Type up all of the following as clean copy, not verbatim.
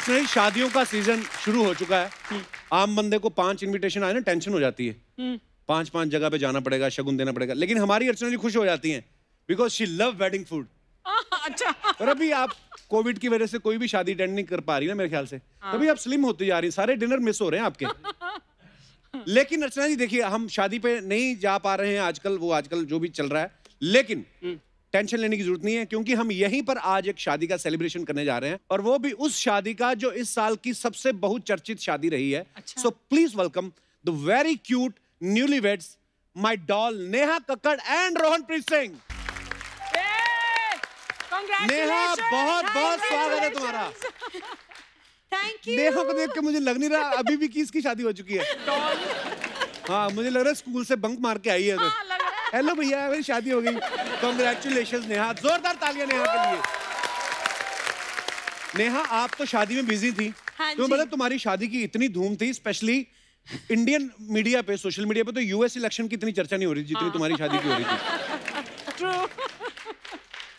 अर्चना जी, शादियों का सीजन शुरू हो चुका है। आम बंदे को 5 इनविटेशन आए ना, टेंशन हो जाती है। 5 जगह पे जाना पड़ेगा, शगुन देना पड़ेगा। लेकिन हमारी अर्चना जी खुश हो जाती हैं because she love wedding food. अच्छा। और अभी आप कोविड की वजह से कोई भी शादी अटेंड नहीं कर पा रही ना मेरे ख्याल से, तभी आप स्लिम होती जा रही, सारे डिनर मिस हो रहे हैं आपके। लेकिन अर्चना जी देखिए, हम शादी पे नहीं जा पा रहे हैं आजकल, वो आजकल जो भी चल रहा है, लेकिन टेंशन लेने की जरूरत नहीं है, क्योंकि हम यहीं पर आज एक शादी का सेलिब्रेशन करने जा रहे हैं, और वो भी उस शादी का जो इस साल की सबसे बहुचर्चित शादी रही है। So please welcome the very cute newlyweds, my doll Neha Kakkar and Rohanpreet Singh. Neha, बहुत बहुत स्वागत है तुम्हारा। Thank you. नेहा को देख के मुझे लग नहीं रहा अभी भी किसकी शादी हो चुकी है। हाँ, मुझे लग रहा है स्कूल से बंक मार के आई है। हेलो भैया, मेरी शादी हो गई। कांग्रेचुलेशंस नेहा, जोरदार तालियां नेहा के लिए। नेहा, आप तो शादी में बिजी थी। हाँ तो मतलब तुम्हारी शादी की इतनी धूम थी, स्पेशली इंडियन मीडिया पे, सोशल मीडिया पे तो यूएस इलेक्शन की इतनी चर्चा नहीं हो रही जितनी तुम्हारी शादी की हो रही थी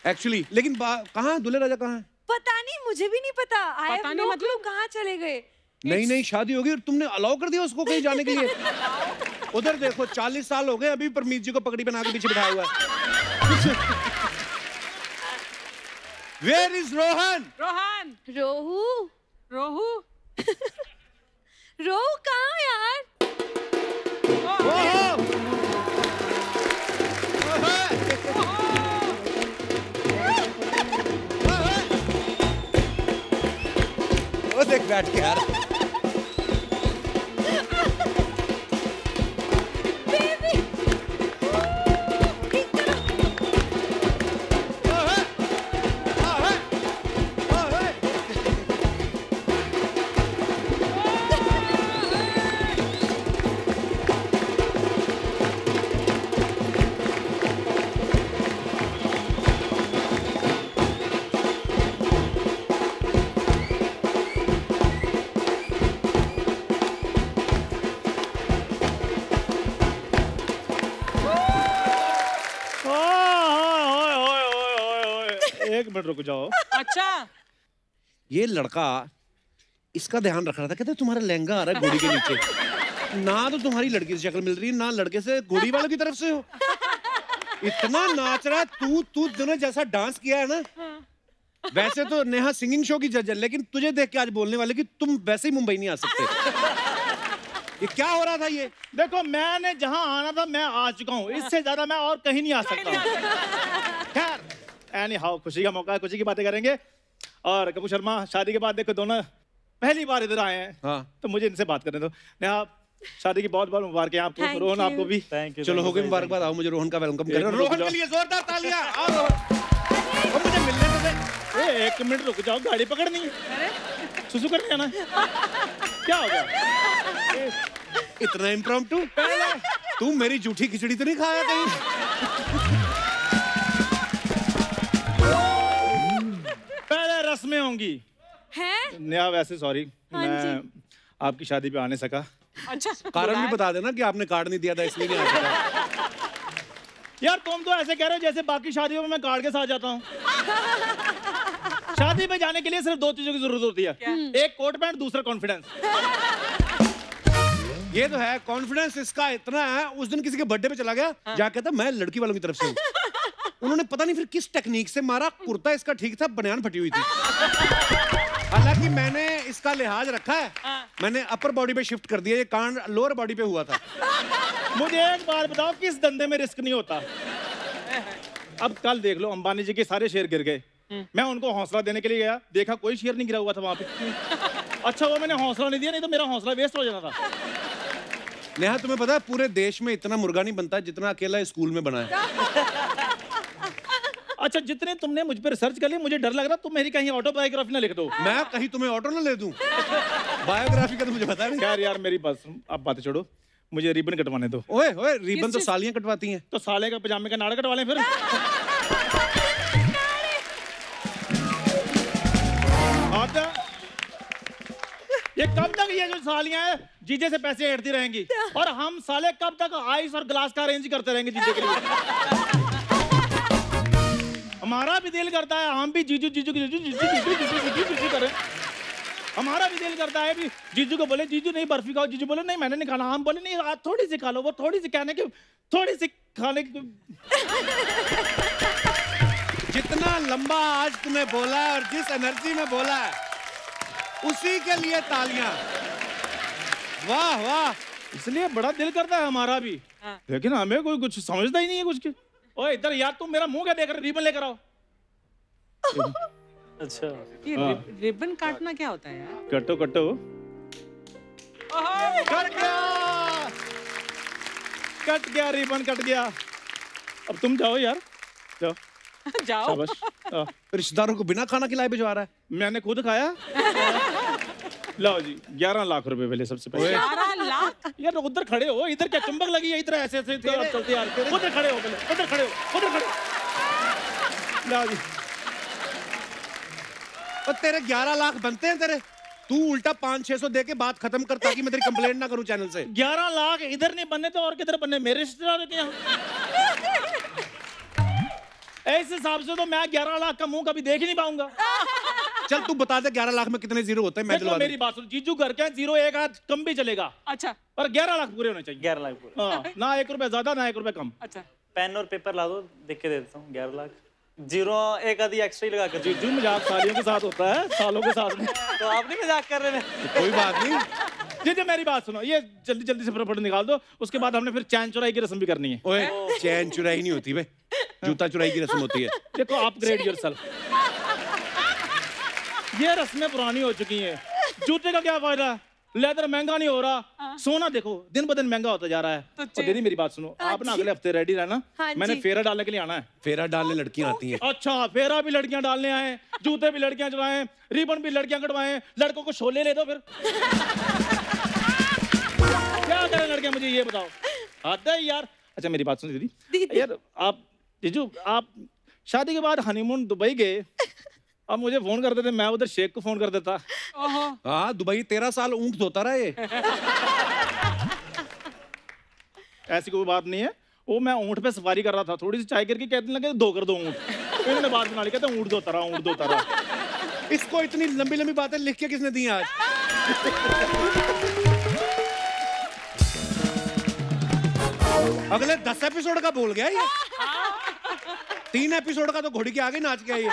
एक्चुअली। लेकिन कहाँ दूल्हे राजा कहाँ है? पता नहीं, मुझे भी नहीं पता। पता नहीं, मतलब कहाँ चले गए? नहीं शादी होगी और तुमने अलाउ कर दिया उसको कहीं जाने के लिए? उधर देखो, 40 साल हो गए, अभी परमीत जी को पगड़ी बना के पीछे बिठाया हुआ है। Where is Rohan? रोहन। रोहू। रोहू। रोहू कहाँ यार? वो देख बैठ के यार। रुक जाओ। अच्छा, ये लड़का, इसका ध्यान रख रहा था, कहते तुम्हारा लहंगा आ रहा है घोड़ी के नीचे। ना तो तुम्हारी लड़की से शक्ल मिल रही है, ना लड़के से, घोड़ी वालों की तरफ से हो। इतना नाच रहा है तू दोनों जैसा डांस किया है ना। वैसे तो नेहा सिंगिंग शो की जज है, लेकिन तुझे देख के आज बोलने वाले कि तुम वैसे ही मुंबई नहीं आ सकते। ये क्या हो रहा था? ये देखो, मैंने जहां आना था मैं आ चुका हूँ, इससे ज्यादा मैं और कहीं नहीं आ सकता। खैर, एनी हाउ, खुशी का मौका है, खुशी की बातें करेंगे। और कपूर शर्मा, शादी के बाद देखो दोनों पहली बार इधर आए हैं। हाँ। तो मुझे इनसे बात करने दो। नेहा, शादी की बहुत बहुत मुबारक है आपको, रोहन आपको भी। Thank you. चलो हो गई मुबारकबाद, आओ मुझे रोहन का वेलकम करो। रोहन के लिए जोरदार तालियां। आओ मुझे मिलने दो। एक मिनट रुक जाओ, गाड़ी पकड़नी है, सुसु करने जाना। क्या हो गया? इतना इम्प्रॉम्प्टू? तू मेरी जूठी खिचड़ी तो नहीं खाया कहीं? पहले रस्में होंगी। हैं? नेहा, वैसे सॉरी, मैं आपकी शादी पे आने सका। अच्छा, कारण भी बता देना कि आपने कार्ड नहीं दिया था इसलिए नहीं आ सका। यार तुम तो ऐसे कह रहे हो जैसे बाकी शादियों में मैं कार्ड के साथ जाता हूँ। शादी में जाने के लिए सिर्फ 2 चीजों की जरूरत होती है। एक कोट पैंट, दूसरा कॉन्फिडेंस। ये तो है, कॉन्फिडेंस इसका इतना है। उस दिन किसी के बर्थडे पे चला गया, जाके कहता मैं लड़की वालों की तरफ से हूँ। उन्होंने पता नहीं फिर किस टेक्निक से मारा, कुर्ता इसका ठीक था, बनियान फटी हुई थी। हालांकि मैंने इसका लिहाज रखा है, मैंने अपर बॉडी पे शिफ्ट कर दिया, ये कांड लोअर बॉडी पे हुआ था। मुझे एक बात बताओ, किस धंधे में रिस्क नहीं होता? अब कल देख लो, अंबानी जी के सारे शेयर गिर गए। मैं उनको हौसला देने के लिए गया, देखा कोई शेयर नहीं गिरा हुआ था वहां पे। अच्छा वो मैंने हौसला नहीं दिया, नहीं तो मेरा हौसला वेस्ट हो जाना था। नेहा, तुम्हें पता है पूरे देश में इतना मुर्गा नहीं बनता जितना अकेला स्कूल में बना है। अच्छा, जितने तुमने मुझ पर रिसर्च कर लिया, मुझे डर लग रहा तुम मेरी कहीं ऑटोबायोग्राफी ना लिख दो। मैं कहीं तुम्हें ऑटो ना ले दूं? बायोग्राफी का तो मुझे पता नहीं। खैर यार, मेरी बस अब बातें छोड़ो, मुझे रिबन कटवाने दो। ओए ओए, रिबन तो सालियां कटवाती हैं। तो साले का पजामे का नाड़ा कटवा लें फिर। ये कब तक ये जो सालियां हैं जीजे से पैसे ऐंठती रहेंगी, और हम साले कब तक आइस और ग्लास का अरेंज करते रहेंगे जीजे के लिए? हमारा भी दिल करता है हम भी जीजू जीजू जीजू जीजू जीजू जीजू जीजू जीजू करें। हमारा भी दिल करता है भी जीजू को बोले जीजू नहीं बर्फी खाओ, जीजू बोले नहीं मैंने नहीं खाना, हम बोले नहीं आज थोड़ी सी खा लो, वो थोड़ी सी कहने की थोड़ी सी खाने की। जितना लंबा आज तूने बोला है और जिस एनर्जी में बोला है उसी के लिए तालियां। वाह वाह। इसलिए बड़ा दिल करता है हमारा भी, लेकिन हमें कोई कुछ समझता ही नहीं है कुछ के। ओए इधर यार तुम मेरा मुंह क्या देख रहे, रिबन लेकर आओ। अच्छा ये रिबन काटना क्या होता है यार? कटो कटो। कट गया, कट गया रिबन कट गया। अब तुम जाओ यार, जाओ जाओ। शाबाश। रिश्तेदारों को बिना खाना खिलाए भिजवा रहा है। मैंने खुद खाया। लाओ जी 11 लाख रुपए पहले सबसे पहले। 11 लाख? यार उधर खड़े हो, इधर क्या चुंबक लगी है, इधर ऐसे ऐसे चलते यार। उधर खड़े हो पहले, उधर खड़े हो, उधर खड़े हो। लाओ जी। और तेरे 11 लाख बनते हैं तेरे? तू उल्टा 500-600 दे के बात खत्म कर ताकि मैं तेरी कंप्लेंट ना करूं चैनल से। 11 लाख इधर नहीं बनने तो और किधर बनने, मेरे रिश्तेदारों के यहाँ। ऐसे हिसाब से तो मैं 11 लाख का मुंह कभी देख ही नहीं पाऊंगा। चल तू बता दे 11 लाख में कितने जीरो होते हैं, मैं दिलवा मेरी बात सुन, जीजू घर के 0 1 आध कम भी चलेगा, अच्छा पर 11 लाख पूरे होने चाहिए। 11 लाख पूरे। हाँ, ना 1 रुपए ज्यादा ना 1 रुपए कम। अच्छा पेन और पेपर ला दो, देख के दे देता हूँ। 11 लाख 0 एक आधी एक्स्ट्रा ही लगा कर। जीजू मजाक सालियों के साथ होता है, सालों के साथ में। तो आप नहीं मजाक कर रहे हैं? कोई बात नहीं। जीजू मेरी बात सुनो, ये जल्दी जल्दी से फटाफट निकाल दो, उसके बाद हमने फिर चैन चुराई की रस्म भी करनी है। ओए चैन चुराई नहीं होती बे, जूता चुराई की रस्म होती है। देखो अपग्रेड योरसेल्फ। ये रस्में पुरानी हो चुकी हैं, जूते का क्या फायदा, लेदर महंगा नहीं हो रहा, सोना देखो दिन ब दिन महंगा होता जा रहा है। तो और दीदी मेरी बात सुनो, आप ना अगले हफ्ते रेडी रहना, हाँ मैंने जी। फेरा डालने के लिए आना है। फेरा डालने लड़कियां आती हैं। अच्छा फेरा भी लड़कियां डालने आए, जूते भी लड़कियां चुराएं, रिबन भी लड़कियां कटवाएं, लड़कों को शोले ले दो फिर। क्या करें लड़कियां मुझे ये बताओ, आता है यार। अच्छा मेरी बात सुनो दीदी, यार आप जीजू आप शादी के बाद हनीमून दुबई गए, अब मुझे फोन कर देते, मैं उधर शेख को फोन कर देता। ओहो हाँ दुबई 13 साल ऊँट धोता रहा ये। ऐसी कोई बात नहीं है, वो मैं ऊँट पे सफारी कर रहा था, थोड़ी सी चाय करके कहने लगे 2 कर दो ऊँट, इन्होंने बात बना ली, कहते ऊँट धोता रहा, ऊँट धोता रहा। इसको इतनी लंबी लंबी बातें लिख के किसने दी आज? अगले 10 एपिसोड का बोल गया ये। 3 एपिसोड का तो घोड़ी के आगे नाच गया ये।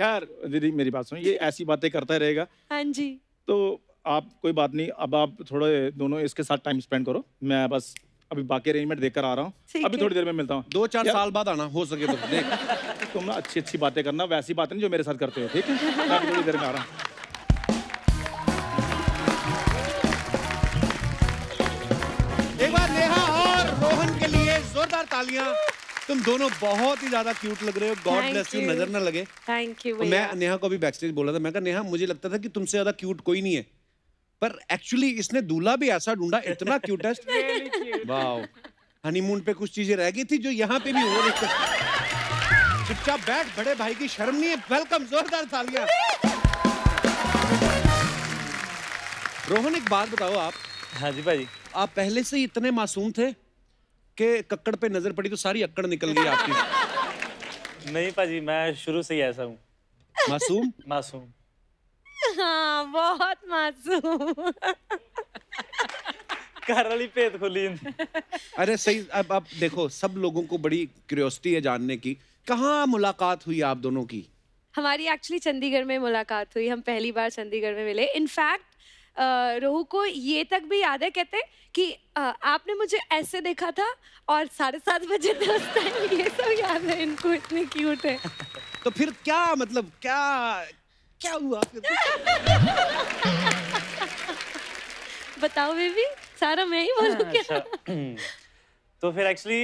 यार दीदी मेरी बात सुनो, ये ऐसी बातें करता रहेगा हाँ जी। तो आप कोई बात नहीं, अब आप थोड़े दोनों इसके साथ टाइम स्पेंड करो, मैं बस अभी बाकी अरेंजमेंट देख कर आ रहा हूँ, ठीक अभी है। थोड़ी देर में मिलता हूँ। 2-4 यार- साल बाद आना हो सके तो देख। तुम ना अच्छी अच्छी बातें करना, वैसी बातें नहीं जो मेरे साथ करते हो, ठीक है? मैं अभी थोड़ी देर में आ रहा हूँ। एक बार नेहा और रोहन के लिए जोरदार तालियां। तुम दोनों बहुत ही ज्यादा क्यूट लग रहे हो, God Thank bless you, you. नजर ना लगे। थैंक यू तो मैं नेहा को भी बैकस्टेज बोला था, मैं कहा नेहा मुझे लगता था कि तुमसे ज्यादा क्यूट कोई नहीं है, पर एक्चुअली इसने दूल्हा भी ऐसा ढूंढा, इतना क्यूटेस्ट। वाओ, हनीमून पे कुछ चीजें रह गई थी जो यहाँ पे भी हो रही थी। चुपचाप बैठ, बड़े भाई की शर्म नहीं है। वेलकम, जोरदार तालियां। रोहन एक बात बताओ, हाँ जी भाजी। आप पहले से ही इतने मासूम थे कि कक्कड़ पे नजर पड़ी तो सारी अक्कड़ निकल गई आपकी? नहीं भाजी, मैं शुरू से ही ऐसा हूँ, मासूम? मासूम। हाँ बहुत मासूम। घर वाली पेट खुली। अरे सही। अब देखो, सब लोगों को बड़ी क्यूरियोसिटी है जानने की, कहाँ मुलाकात हुई आप दोनों की? हमारी एक्चुअली चंडीगढ़ में मुलाकात हुई, हम पहली बार चंडीगढ़ में मिले। इनफैक्ट रोहू को ये तक भी याद है, कहते कि आपने मुझे ऐसे देखा था और 7:30 बजे थे उस टाइम, ये सब याद है इनको, इतने क्यूट है। तो फिर क्या मतलब, क्या क्या हुआ फिर? बताओ बेबी, सारा मैं ही बोलूं क्या? अच्छा तो फिर एक्चुअली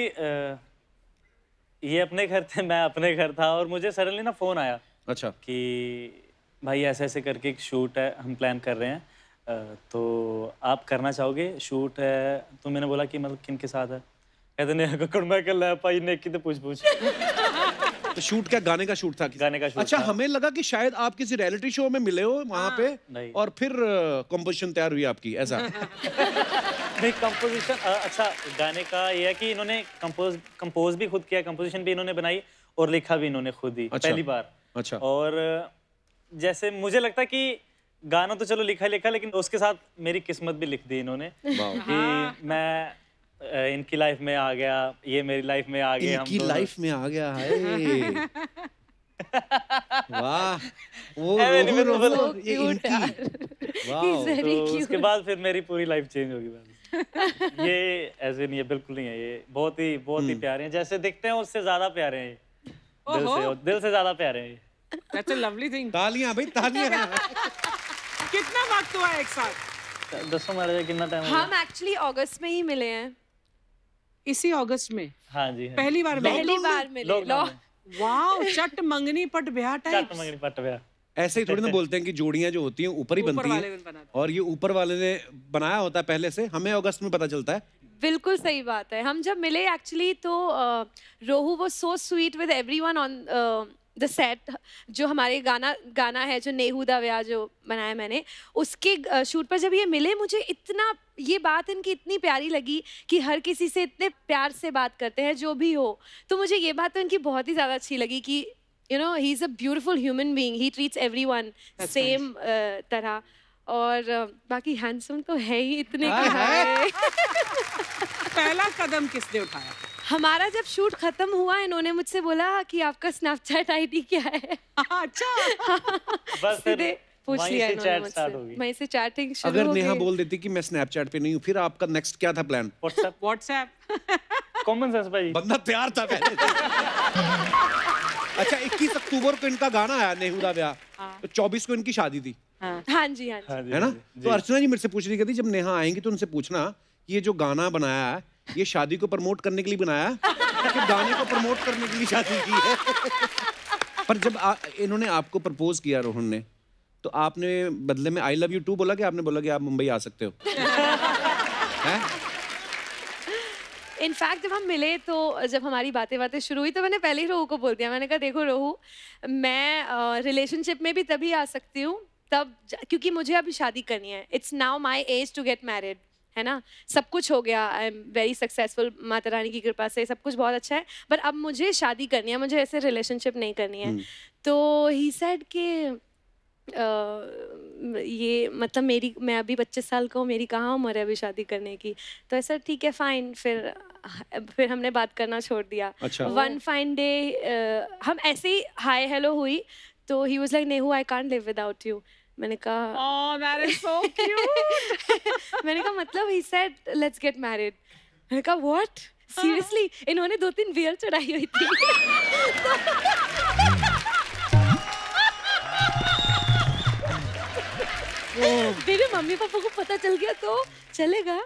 ये अपने घर थे, मैं अपने घर था, और मुझे सडनली ना फोन आया अच्छा। कि भाई ऐसे ऐसे करके एक शूट है, हम प्लान कर रहे हैं, तो आप करना चाहोगे? शूट है। तो मैंने बोला कि मतलब किन के साथ है? कहते नहीं कक्कड़ मैं कर ला पाई ने की तो पूछ तो शूट क्या, गाने का शूट था? गाने का शूट अच्छा, था। हमें लगा कि शायद आप किसी रियलिटी शो में मिले हो वहां पे, नहीं। और फिर कंपोजिशन तैयार हुई आपकी, ऐसा? नहीं, कंपोजिशन अच्छा, गाने का ये है कि इन्होंने कंपोज भी खुद किया, कंपोजिशन भी इन्होंने बनाई और लिखा भी इन्होंने खुद ही, अच्छा। पहली बार। अच्छा। और जैसे मुझे लगता है कि गाना तो चलो लिखा लिखा, लेकिन उसके साथ मेरी किस्मत भी लिख दी इन्होंने कि मैं इनकी लाइफ में आ गया, ये मेरी लाइफ में आ गए, इनकी लाइफ में आ गया है। वाह, वो ये इनकी, वाह। तो उसके बाद फिर मेरी पूरी लाइफ चेंज होगी बस। ये ऐसे नहीं है, बिल्कुल नहीं है, ये बहुत ही प्यारे हैं, जैसे दिखते हैं उससे ज्यादा प्यारे हैं, दिल से ज्यादा प्यारे हैं। That's a lovely thing. तालियां भाई, तालियां। कितना वक्त हुआ एक साथ? दसों मारे कितना टाइम हो हम एक्चुअली अगस्त में ही मिले हैं। इसी अगस्त में हाँ जी, पहली बार मिले। वाओ, चट मंगनी पट ब्याह टाइप। चट मंगनी पट ब्याह। ऐसे ही थोड़ी ना बोलते हैं कि जोड़ियां जो होती हैं ऊपर ही बनती हैं, और ये ऊपर वाले ने बनाया होता है पहले से, हमें अगस्त में पता चलता है। बिल्कुल सही बात है। हम जब मिले एक्चुअली तो Rohu was so sweet with everyone on the set. जो हमारे गाना है जो नेहू दा व्याह जो बनाया मैंने, उसके शूट पर जब ये मिले, मुझे इतना ये बात इनकी इतनी प्यारी लगी कि हर किसी से इतने प्यार से बात करते हैं जो भी हो। तो मुझे ये बात तो इनकी बहुत ही ज़्यादा अच्छी लगी कि you know he is a beautiful human being, he treats everyone same तरह। और बाकी हैंडसम तो है ही इतने कि हाय। पहला कदम किसने उठाया? हमारा जब शूट खत्म हुआ, इन्होंने मुझसे बोला कि आपका स्नैपचैट आईडी क्या है। अच्छा। बस सीधे पूछ लिया वहीं से इन्होंने चैट स्टार्ट मुझसे। होगी। वहीं से चैटिंग शुरू अगर हो नेहा गई। बोल देती कि मैं स्नैपचैट पे नहीं हूँ, फिर आपका नेक्स्ट क्या था प्लान? व्हाट्सएप। कॉमन सेंस भाई। बंदा तैयार था पहले से। अच्छा, 21 अक्टूबर को इनका गाना आया नेहू दा व्याह, तो 24 को इनकी शादी थी, हाँ जी। है ना? तो अर्चना जी मेरे से पूछ रही थी, जब नेहा आएंगी तो उनसे पूछना ये जो गाना बनाया है ये शादी को प्रमोट करने के लिए बनाया है कि गाने को प्रमोट करने के लिए शादी की है? पर जब इन्होंने आपको प्रपोज किया रोहन ने, तो आपने बदले में आई लव यू टू बोला कि आपने बोला कि आप मुंबई आ सकते हो? इनफैक्ट जब हम मिले तो जब हमारी बातें शुरू हुई तो मैंने पहले ही रोहू को बोल दिया। मैंने कहा देखो रोहू, मैं रिलेशनशिप में भी तभी आ सकती हूँ तब क्योंकि मुझे अभी शादी करनी है। It's now my age to get married, है ना? सब कुछ हो गया, I am very successful, Mata Rani की कृपा से सब कुछ बहुत अच्छा है, पर अब मुझे शादी करनी है, मुझे ऐसे रिलेशनशिप नहीं करनी है। तो ही सेड कि ये मतलब मैं अभी 25 साल का हूँ, मेरी कहाँ उम्र है अभी शादी करने की। तो ऐसा ठीक है फाइन, फिर हमने बात करना छोड़ दिया। अच्छा। वन फाइन डे हम ऐसे ही हाय हेलो हुई तो he was like Nehu I can't live without you. मैंने कहा Oh, that is so cute. मैंने कहा मतलब he said let's get married. मैंने कहा व्हाट सीरियसली? इन्होंने 2-3 बियर चढ़ाई हुई थी। मेरे मम्मी पापा को पता चल गया तो चलेगा।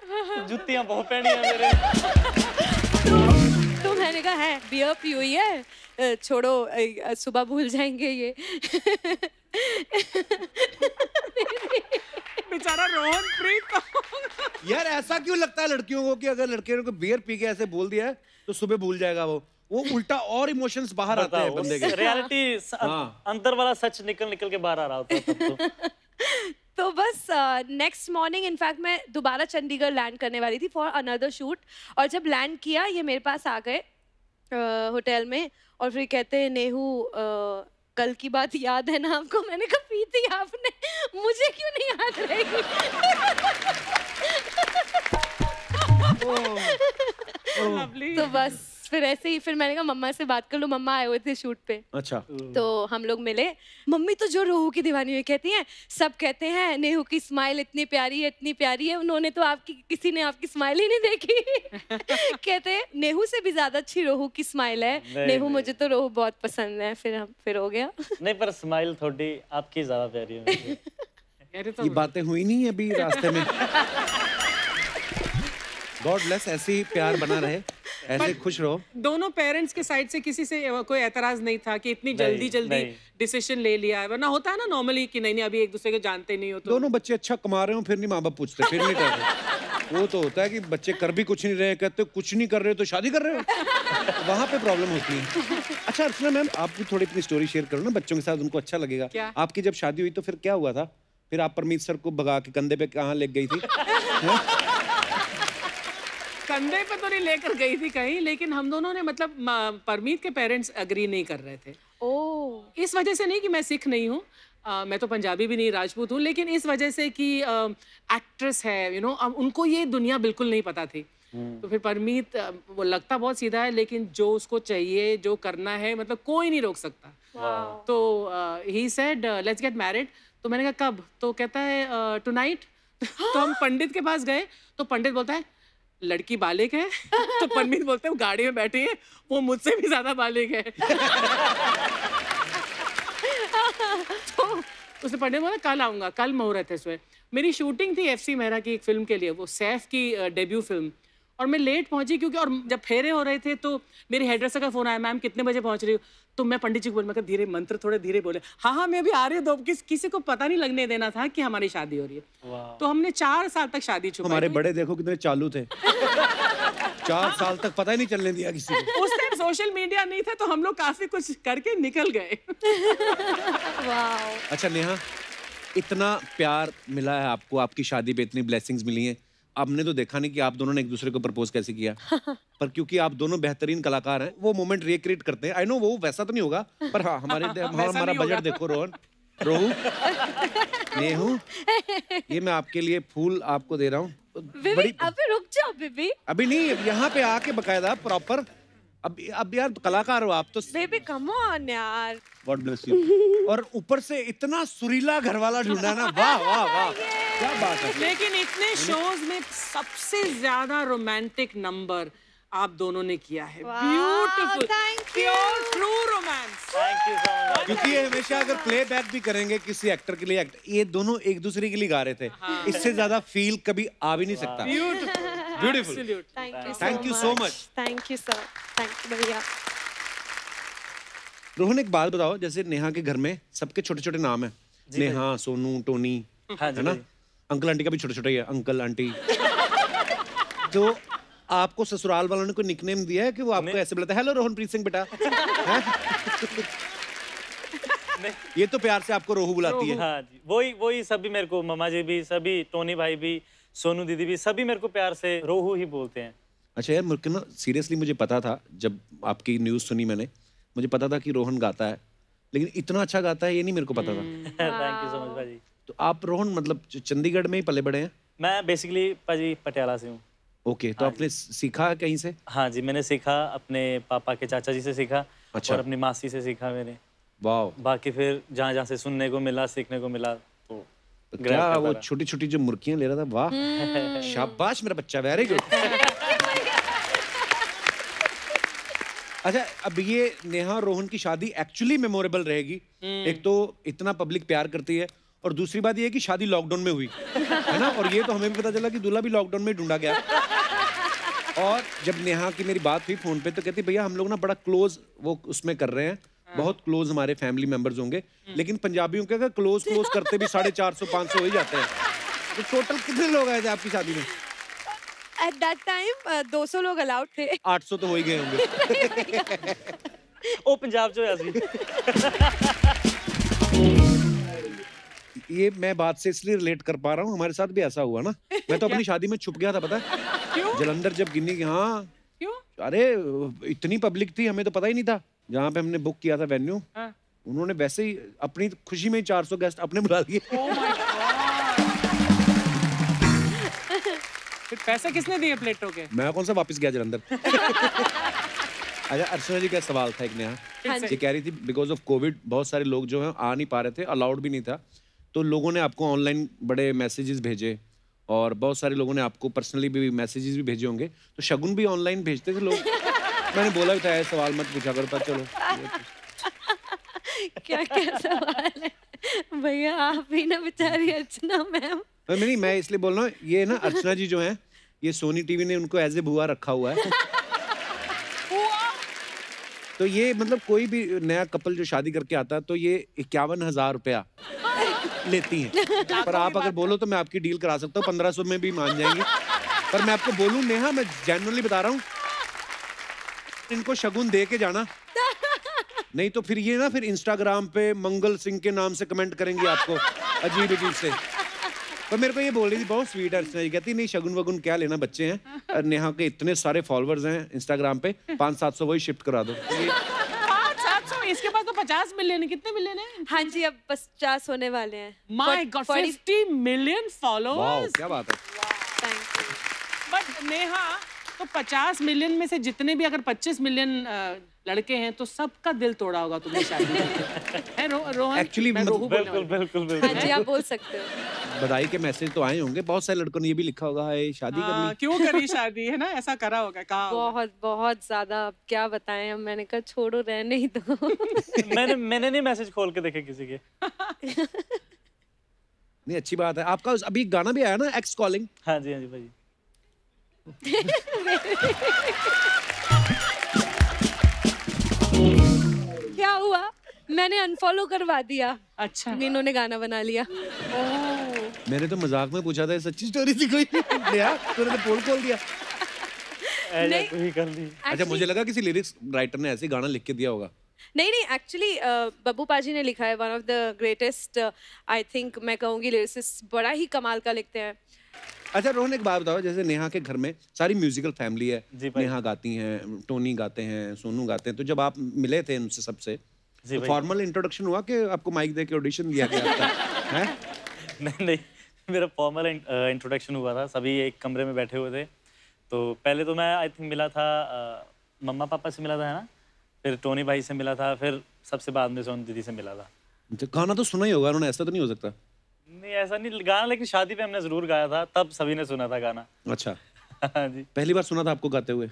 जुतियां बहुत पहनी है मेरे। तो मैंने कहा है बियर पी हुई है, छोड़ो सुबह भूल जाएंगे ये। बेचारा रोहन प्रीत। यार ऐसा क्यों लगता है लड़कियों को कि अगर लड़के को बियर पी के ऐसे बोल दिया है तो सुबह भूल जाएगा वो उल्टा और इमोशंस बाहर आते हैं बंदे के। रियलिटी अंदर वाला सच निकल के बाहर आ रहा होता है तब तो। तो बस नेक्स्ट मॉर्निंग इनफैक्ट मैं दोबारा चंडीगढ़ लैंड करने वाली थी फॉर अनदर शूट, और जब लैंड किया ये मेरे पास आ गए होटल में और फिर कहते हैं नेहू कल की बात याद है ना आपको? मैंने कहा पी थी आपने, मुझे क्यों नहीं याद रहेगी? तो बस फिर ऐसे ही फिर मैंने कहा मम्मा से बात कर लो, मम्मा आए हुए थे शूट पे। अच्छा। तो हम लोग मिले। मम्मी तो जो रोहू की दीवानी हुई कहती हैं, सब कहते हैं नेहू की स्माइल इतनी प्यारी है, इतनी प्यारी है, उन्होंने तो किसी ने आपकी स्माइल ही नहीं देखी। कहते हैं नेहू से भी ज्यादा अच्छी रोहू की स्माइल है। नेहू मुझे तो रोहू बहुत पसंद है। फिर हो गया। नहीं पर स्माइल थोड़ी आपकी ज्यादा प्यारी है। ये बातें हुई नहीं अभी रास्ते में। गॉड ब्लेस, ऐसे ही प्यार बना रहे, ऐसे खुश रहो। दोनों पेरेंट्स के साइड से किसी से कोई एतराज नहीं था कि इतनी जल्दी डिसीजन ले लिया है? वरना होता है ना नॉर्मली कि नहीं अभी एक दूसरे को जानते नहीं हो तो। दोनों बच्चे अच्छा कमा रहे हो फिर नहीं माँ बाप पूछते, फिर नहीं डरते। वो तो होता है कि बच्चे कर भी कुछ नहीं रहे, कहते कुछ नहीं कर रहे हो तो शादी कर रहे हो, वहाँ पे प्रॉब्लम होती है। अच्छा अर्चना मैम, आप भी थोड़ी अपनी स्टोरी शेयर करो ना बच्चों के साथ, उनको अच्छा लगेगा। क्या? आपकी जब शादी हुई तो फिर क्या हुआ था? फिर आप परमीत सर को भगा के कंधे पे कहाँ ले गई थी? कंधे पे तो नहीं लेकर गई थी कहीं, लेकिन हम दोनों ने मतलब परमीत के पेरेंट्स एग्री नहीं कर रहे थे। ओह। इस वजह से नहीं कि मैं सिख नहीं हूँ, मैं तो पंजाबी भी नहीं, राजपूत हूँ, लेकिन इस वजह से कि एक्ट्रेस है, अब उनको ये दुनिया बिल्कुल नहीं पता थी। तो फिर परमीत वो लगता बहुत सीधा है, लेकिन जो उसको चाहिए, जो करना है, मतलब कोई नहीं रोक सकता। तो he said let's get married. तो मैंने कहा कब? तो कहता है टुनाइट। तो हम पंडित के पास गए, तो पंडित बोलता है लड़की बालिग है। तो परमीत बोलते हैं गाड़ी में बैठी है, वो मुझसे भी ज्यादा बालिग है। तो उसने पंडित बोला कल आऊंगा, कल मुहूर्त है इसमें। मेरी शूटिंग थी FC मेहरा की एक फिल्म के लिए, वो सैफ की डेब्यू फिल्म, और मैं लेट पहुंची क्योंकि, और जब फेरे हो रहे थे तो मेरी हेडड्रेसर का फोन आया, मैम कितने बजे पहुंच रही हो? तो मैं पंडित जी को बोल, मैं कहा धीरे, मंत्र थोड़े धीरे बोले। हाँ मैं अभी आ रही हूँ। किसी को पता नहीं लगने देना था कि हमारी शादी हो रही है। तो हमने 4 साल तक शादी छुपाई। हमारे बड़े देखो कितने चालू थे। 4 साल तक पता ही नहीं चलने दिया किसी को। उस टाइम सोशल मीडिया नहीं था, तो हम लोग काफी कुछ करके निकल गए। अच्छा नेहा, इतना प्यार मिला है आपको, आपकी शादी पे इतनी ब्लेसिंग्स मिली हैं, आपने तो देखा नहीं कि आप दोनों ने एक दूसरे को प्रपोज कैसे किया। पर क्योंकि आप दोनों बेहतरीन कलाकार हैं, वो मोमेंट रिक्रिएट करते हैं। आई नो वो वैसा तो नहीं होगा, पर हाँ हमारा बजट देखो रोहू नेहू, ये मैं आपके लिए फूल आपको दे रहा हूँ। अभी रुक जाओ बेबी। अभी नहीं, यहाँ पे आके बकायदा प्रॉपर। अब यार कलाकार हो आप तो। बेबी कम ऑन यार। God bless you. और ऊपर से इतना सुरीला घर वाला ढूंढा ना, वाह वाह वाह, क्या बात है। लेकिन इतने शोज में सबसे ज्यादा रोमांटिक नंबर आप दोनों ने किया है। Beautiful, pure true romance. Thank you so much. क्योंकि ये हमेशा अगर प्लेबैक भी करेंगे किसी एक्टर के लिए, ये दोनों एक दूसरे के लिए गा रहे थे। इससे ज्यादा फील कभी आ भी नहीं सकता। Beautiful. Thank you so much. Thank you sir, thank you भैया। रोहन एक बात बताओ, जैसे नेहा के घर में सबके छोटे छोटे नाम है, नेहा, सोनू, टोनी, है ना? अंकल आंटी का भी छोटे छोटे ही है, अंकल आंटी। तो आपको ससुराल वालों ने कोई निकनेम दिया है कि वो आपको ऐसे बुलाता है, हेलो रोहनप्रीत सिंह बेटा? ये तो प्यार से आपको रोहू बुलाती है। हाँ जी, वही सभी मेरे को, मम्मा जी भी, सभी, टोनी भाई भी, सोनू दीदी भी, सभी मेरे को प्यार से रोहू ही बोलते हैं। अच्छा यार, मुझे ना सीरियसली मुझे पता था, जब आपकी न्यूज़ सुनी मैंने, मुझे पता था कि रोहन गाता है, लेकिन इतना अच्छा गाता है ये नहीं मेरे को पता था। थैंक यू सो मच भाजी। तो आप रोहन मतलब चंडीगढ़ में ही पले बड़े हैं? मैं बेसिकली पाजी पटियाला से हूँ। ओके, तो आपने सीखा कहीं से? हाँ जी, मैंने सीखा अपने पापा के चाचा जी से सीखा। अच्छा। और अपनी मासी से सीखा मैंने। वाह। बाकी फिर जहाँ जहाँ से सुनने को मिला, सीखने को मिला, तो क्या वो छोटी छोटी जो मुर्गियां ले रहा था, वाह शाबाश मेरा बच्चा, वेरी गुड। अच्छा, अब ये नेहा और रोहन की शादी एक्चुअली मेमोरेबल रहेगी। एक तो इतना पब्लिक प्यार करती है, और दूसरी बात ये है कि शादी लॉकडाउन में हुई है ना, और ये तो हमें भी पता चला कि दूल्हा भी लॉकडाउन में ढूंढा गया। और जब नेहा की मेरी बात हुई फोन पे, तो कहती भैया हम लोग ना बड़ा क्लोज वो उसमें कर रहे हैं, बहुत क्लोज हमारे फैमिली मेंबर्स होंगे, लेकिन पंजाबियों के क्लोज करते भी 450-500 हो ही जाते हैं। तो टोटल कितने लोग आए थे आपकी शादी में? At that time 200 लोग अलाउड थे। 800 तो हो ही गए होंगे। ओ पंजाब जो है असली। ये मैं बात से इसलिए रिलेट कर पा रहा हूँ, हमारे साथ भी ऐसा हुआ ना। मैं तो अपनी शादी में छुप गया था, पता है? क्यों? जलंधर जब गिनी, हाँ। क्यों? अरे इतनी पब्लिक थी, हमें तो पता ही नहीं था। जहाँ पे हमने बुक किया था वेन्यू, उन्होंने वैसे ही अपनी खुशी में 400 गेस्ट अपने बुला लिए। फिर पैसे किसने दिए प्लेटों के? मैं कौन सा वापस गया जलंधर। अच्छा, अर्चना जी का सवाल था एक नेहा, ये कह रही थी बिकॉज ऑफ कोविड बहुत सारे लोग जो हैं आ नहीं पा रहे थे, अलाउड भी नहीं था, तो लोगों ने आपको ऑनलाइन बड़े मैसेजेस भेजे, और बहुत सारे लोगों ने आपको पर्सनली भी मैसेजेस भी भेजे होंगे, तो शगुन भी ऑनलाइन भेजते थे लोग। मैंने बोला भी था ऐसे सवाल मत पूछा करो, पर चलो। क्या सवाल है भैया, आप ही ना बेचारी अर्चना मैम। नहीं, मैं इसलिए बोल रहा हूँ, ये ना अर्चना जी जो हैं, ये सोनी टीवी ने उनको एज ए बुआ रखा हुआ है। तो ये मतलब कोई भी नया कपल जो शादी करके आता है, तो ये 51,000 रुपया लेती हैं। पर आप अगर बोलो तो मैं आपकी डील करा सकता हूँ, 1500 में भी मान जाएंगी। पर मैं आपको बोलूँ नेहा, मैं जेन्युइनली बता रहा हूँ, इनको शगुन दे के जाना, नहीं तो फिर ये ना फिर इंस्टाग्राम पे मंगल सिंह के नाम से कमेंट करेंगी आपको अजीब अजीब से। पर मेरे को ये बोल रही थी, बहुत स्वीट अर्चना जी, कहती नहीं शगुन वगुन क्या लेना, बच्चे हैं, नेहा के इतने सारे फॉलोअर्स हैं इंस्टाग्राम पे, 500-700 वही शिफ्ट करा दो। 500-700, इसके पास तो तो 50 मिलियन है, कितने मिलियन है? हाँ जी, अब 50 होने वाले हैं। My God, 50 million wow, followers. क्या बात है। Thank you. बट नेहा, तो 50 मिलियन में से जितने भी अगर 25 मिलियन लड़के हैं तो सबका दिल तोड़ा होगा तुमने शादी में। है रोहन? Actually, मैं रोहू बोलने बिल्कुल वाली बिल्कुल बिल्कुल। हाँ जी, आप बोल सकते हो। बधाई के मैसेज तो आए होंगे, बहुत सारे लड़कों ने ये भी लिखा होगा है शादी हूँ। कर हाँ, ली। क्यों करी शादी, है ना, ऐसा करा होगा, कहा होगा। बहुत बहुत ज्यादा, अब क्या बताएं हम। मैंने कहा छोड़ो, रहने ही दो। मैंने नहीं मैसेज खोल के देखे किसी के। नहीं, अच्छी बात है। आपका अभी गाना भी आया ना, एक्स कॉलिंग। हाँ जी भाई। क्या हुआ, मैंने अनफॉलो करवा दिया, अच्छा। इन्होंने गाना बना लिया। मैंने तो मजाक में पूछा था, सच्ची स्टोरी थी कोई? यार तूने तो पोल खोल दिया। नहीं, तू ही कर ली। अच्छा, मुझे लगा किसी लिरिक्स राइटर ने ऐसे गाना लिख के दिया होगा। नहीं, एक्चुअली बब्बू पाजी ने लिखा है, one of the greatest, I think मैं कहूँगी लिरिसिस्ट, बड़ा ही कमाल का लिखते हैं। अच्छा रोहन, एक बात बताओ, जैसे नेहा के घर में सारी म्यूजिकल फैमिली है, जी भाई। नेहा गाती हैं, टोनी गाते हैं, सोनू गाते हैं, तो जब आप मिले थे उनसे सबसे, जी तो भाई। फॉर्मल इंट्रोडक्शन हुआ कि आपको माइक दे के ऑडिशन दिया गया आपका? हैं? नहीं, मेरा फॉर्मल इंट्रोडक्शन हुआ था, सभी एक कमरे में बैठे हुए थे। तो पहले तो मैं आई थिंक मिला था मम्मा पापा से मिला था, है ना, फिर टोनी भाई से मिला था, फिर सबसे बाद में सोनू दीदी से मिला था। तो गाना तो सुना ही होगा उन्होंने, ऐसा तो नहीं हो सकता? नहीं ऐसा नहीं, गाना लेकिन शादी पे हमने जरूर गाया था, तब सभी ने सुना था गाना। अच्छा, हाँ जी। पहली बार सुना था आपको गाते हुए?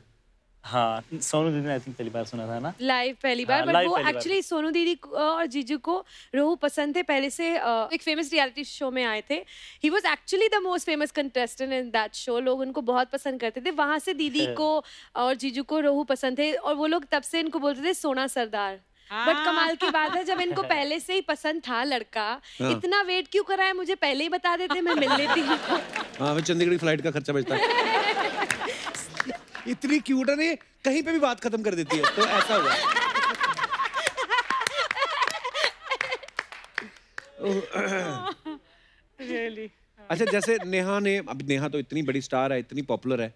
हाँ, सोनू दीदी ने आई थिंक पहली बार सुना था ना, लाइव पहली बार। हाँ, बट live वो पहली बार। एक्चुअली सोनू दीदी को और जीजू को रोहू पसंद थे पहले से। एक फेमस रियलिटी शो में आए थे, he was actually the most famous contestant in that show. लोग उनको बहुत पसंद करते थे, वहां से दीदी को और जीजू को रोहू पसंद थे, और वो लोग तब से इनको बोलते थे सोना सरदार। बट कमाल की बात है, जब इनको पहले से ही पसंद था लड़का, इतना वेट क्यों कराया, मुझे पहले ही बता देते, मैं मिल लेती इनको। हाँ, फिर चंडीगढ़ की फ्लाइट का खर्चा बचता है। इतनी क्यूट है, नहीं कहीं पे भी बात खत्म कर देती है, तो ऐसा हुआ। Really? अच्छा, जैसे नेहा ने, अब नेहा तो इतनी बड़ी स्टार है, इतनी पॉपुलर है,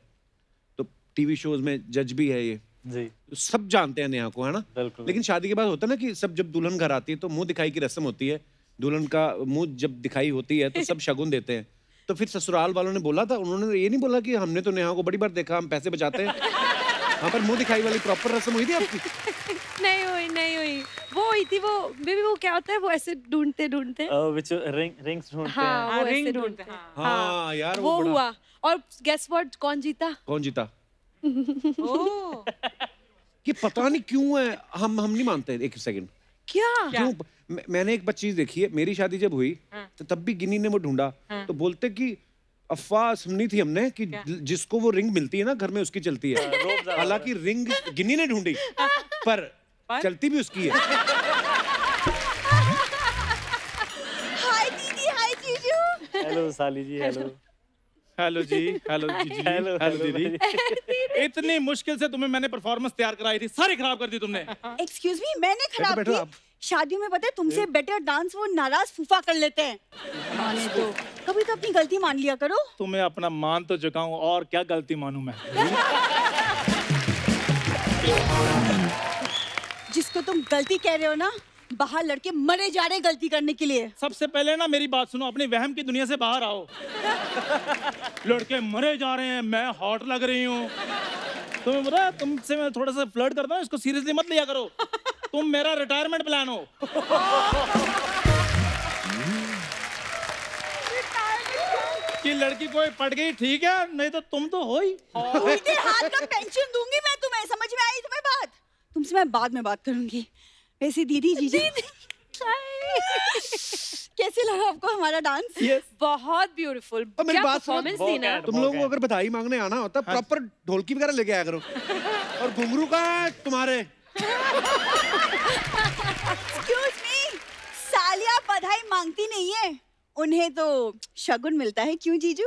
तो टीवी शोज में जज भी है ये, जी तो सब जानते हैं नेहा को, है ना? बिल्कुल। लेकिन शादी के बाद होता है ना कि सब, जब दुल्हन घर आती है तो मुंह दिखाई की रस्म होती है, दुल्हन का मुंह जब दिखाई होती है तो सब शगुन देते हैं। तो फिर ससुराल वालों ने बोला था, उन्होंने ये नहीं बोला कि हमने तो नेहा को बड़ी बार देखा, हम पैसे बचाते हैं? हाँ, पर मुंह दिखाई वाली प्रॉपर रस्म हुई थी आपकी? नहीं हुई, वो हुई थी वो बेबी, वो क्या होता है, वो ऐसे ढूंढते विच रिंग्स ढूंढते हाँ, हैं। वो रिंग ऐसे ढूंढते ढूंढते हैं। हाँ यार, वो बड़ा- हुआ। और गेस व्हाट, कौन जीता? कौन जीता? ओह, कि पता नहीं क्यों है, हम नहीं मानते। एक सेकंड, क्या? क्यों? मैंने एक बात चीज देखी है, मेरी शादी जब हुई तो तब भी गिनी ने वो ढूंढा, तो बोलते कि अफवाह सुनी थी हमने कि जिसको वो रिंग मिलती है ना घर में, उसकी चलती है। हालांकि रिंग गिनी ने ढूंढी, पर चलती भी उसकी है। हाय दीदी, हाय जीजू। हेलो साली जी, हेलो। हेलो जी, हेलो जीजी, हेलो, हेलो हेलो दीदी। इतनी मुश्किल से तुम्हें मैंने परफॉर्मेंस तैयार कराई थी, सारी खराब कर दी तुमने। एक्सक्यूज मी, मैंने खराब बैठो की? आप। शादियों में पता है तुमसे बेटर डांस वो नाराज फूफा कर लेते हैं। माने दो, कभी तो अपनी गलती मान लिया करो। तुम्हें अपना मान तो चुका हूँ, और क्या गलती मानूं मैं? जिसको तुम गलती कह रहे हो ना, बाहर लड़के मरे जा रहे गलती करने के लिए। सबसे पहले ना मेरी बात सुनो, अपनी वहम की दुनिया से बाहर आओ। लड़के मरे जा रहे हैं, मैं हॉट लग रही हूँ। तुम्हें पता है, तुमसे मैं थोड़ा सा फ्लर्ट करता हूँ, इसको सीरियसली मत लिया करो। तुम मेरा रिटायरमेंट प्लान हो। कि लड़की कोई पड़ गई ठीक है, नहीं तो तुम तो हो ही। उल्टे हाथ का पेंशन दूंगी मैं तुम्हें, समझ में आई तुम्हें बात? तुमसे मैं बाद में बात करूंगी। वैसे दीदी, जीजी, कैसे लगा आपको हमारा डांस? बहुत ब्यूटीफुल। और मेरी क्या बात सुनो, परफॉर्मेंस दी ना। तुम लोगों को अगर बधाई मांगने आना होता, प्रॉपर ढोलकी वगैरह लेके आया करो। और घुंघरू कहाँ है तुम्हारे? एक्सक्यूज मी, सालिया बधाई मांगती नहीं है, उन्हें तो शगुन मिलता है। क्यों जीजू?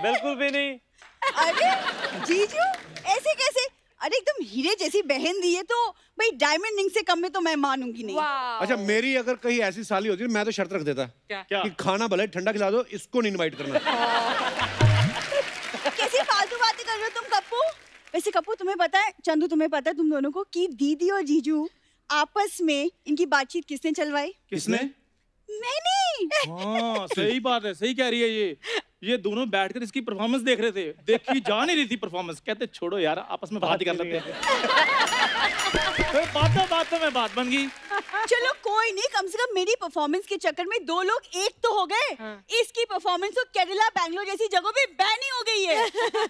बिल्कुल भी नहीं। अरे जीजू, ऐसे कैसे? अरे एकदम हीरे जैसी बहन दी है, तो भाई डायमंड रिंग से कम में तो मैं मानूंगी नहीं। वाह। अच्छा, मेरी अगर कहीं ऐसी साली होती मैं तो शर्त रख देता क्या? कि खाना भले ठंडा खिला दो, इसको नहीं इनवाइट करना। कैसी फालतू बातें कर रहे हो तुम कप्पू? वैसे कप्पू, तुम्हें पता है, चंदू तुम्हें पता है तुम दोनों को कि दीदी और जीजू आपस में इनकी बातचीत किसने चलवाई? किसने? मैंने। हाँ सही बात है, सही कह रही है ये दोनों बैठकर इसकी परफॉर्मेंस देख रहे थे, देखी जा नहीं रही थी परफॉर्मेंस, कहते छोड़ो यार आपस में बात ही कर लेते हैं। बात बन गई। चलो कोई नहीं, कम से कम मेरी परफॉर्मेंस के चक्कर में 2 लोग एक तो हो गए। इसकी परफॉर्मेंस तो केरला बैंगलोर जैसी जगहों पे बैन ही हो गई है।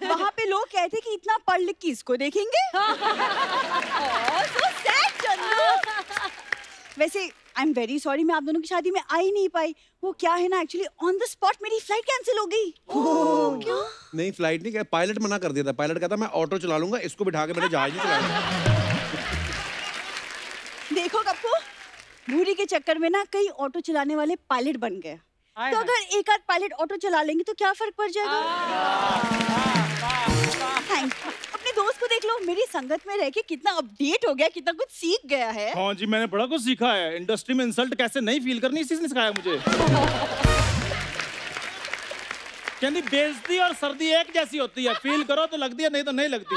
वहाँ पे लोग कहते कि इतना पढ़ लिख के इसको देखेंगे। so sad, Chandu. वैसे आई एम वेरी सॉरी, मैं आप दोनों की शादी में आ ही नहीं पाई। वो क्या है ना, एक्चुअली ऑन द स्पॉट मेरी फ्लाइट कैंसिल हो गई। क्यों? नहीं फ्लाइट नहीं, पायलट मना कर दिया था। पायलट कहता मैं ऑटो चला लूंगा, इसको बिठा के मैंने जहाज नहीं चलाऊंगा। देखो कप्पू, भूरी के चक्कर में ना कई ऑटो चलाने वाले पायलट बन गए। तो अगर एक आध पायलट ऑटो चला लेंगे तो क्या फर्क पड़ जाएगा? Thank you. अपने दोस्त को देख लो, मेरी संगत में रह के कितना अपडेट हो गया, कितना कुछ सीख गया है। हाँ जी, मैंने बड़ा कुछ सीखा है। इंडस्ट्री में इंसल्ट कैसे नहीं फील करनी, इसी ने सिखाया मुझे। कहनी बेइज्जती और सर्दी एक जैसी होती है, फील करो तो लगती है, नहीं तो नहीं लगती।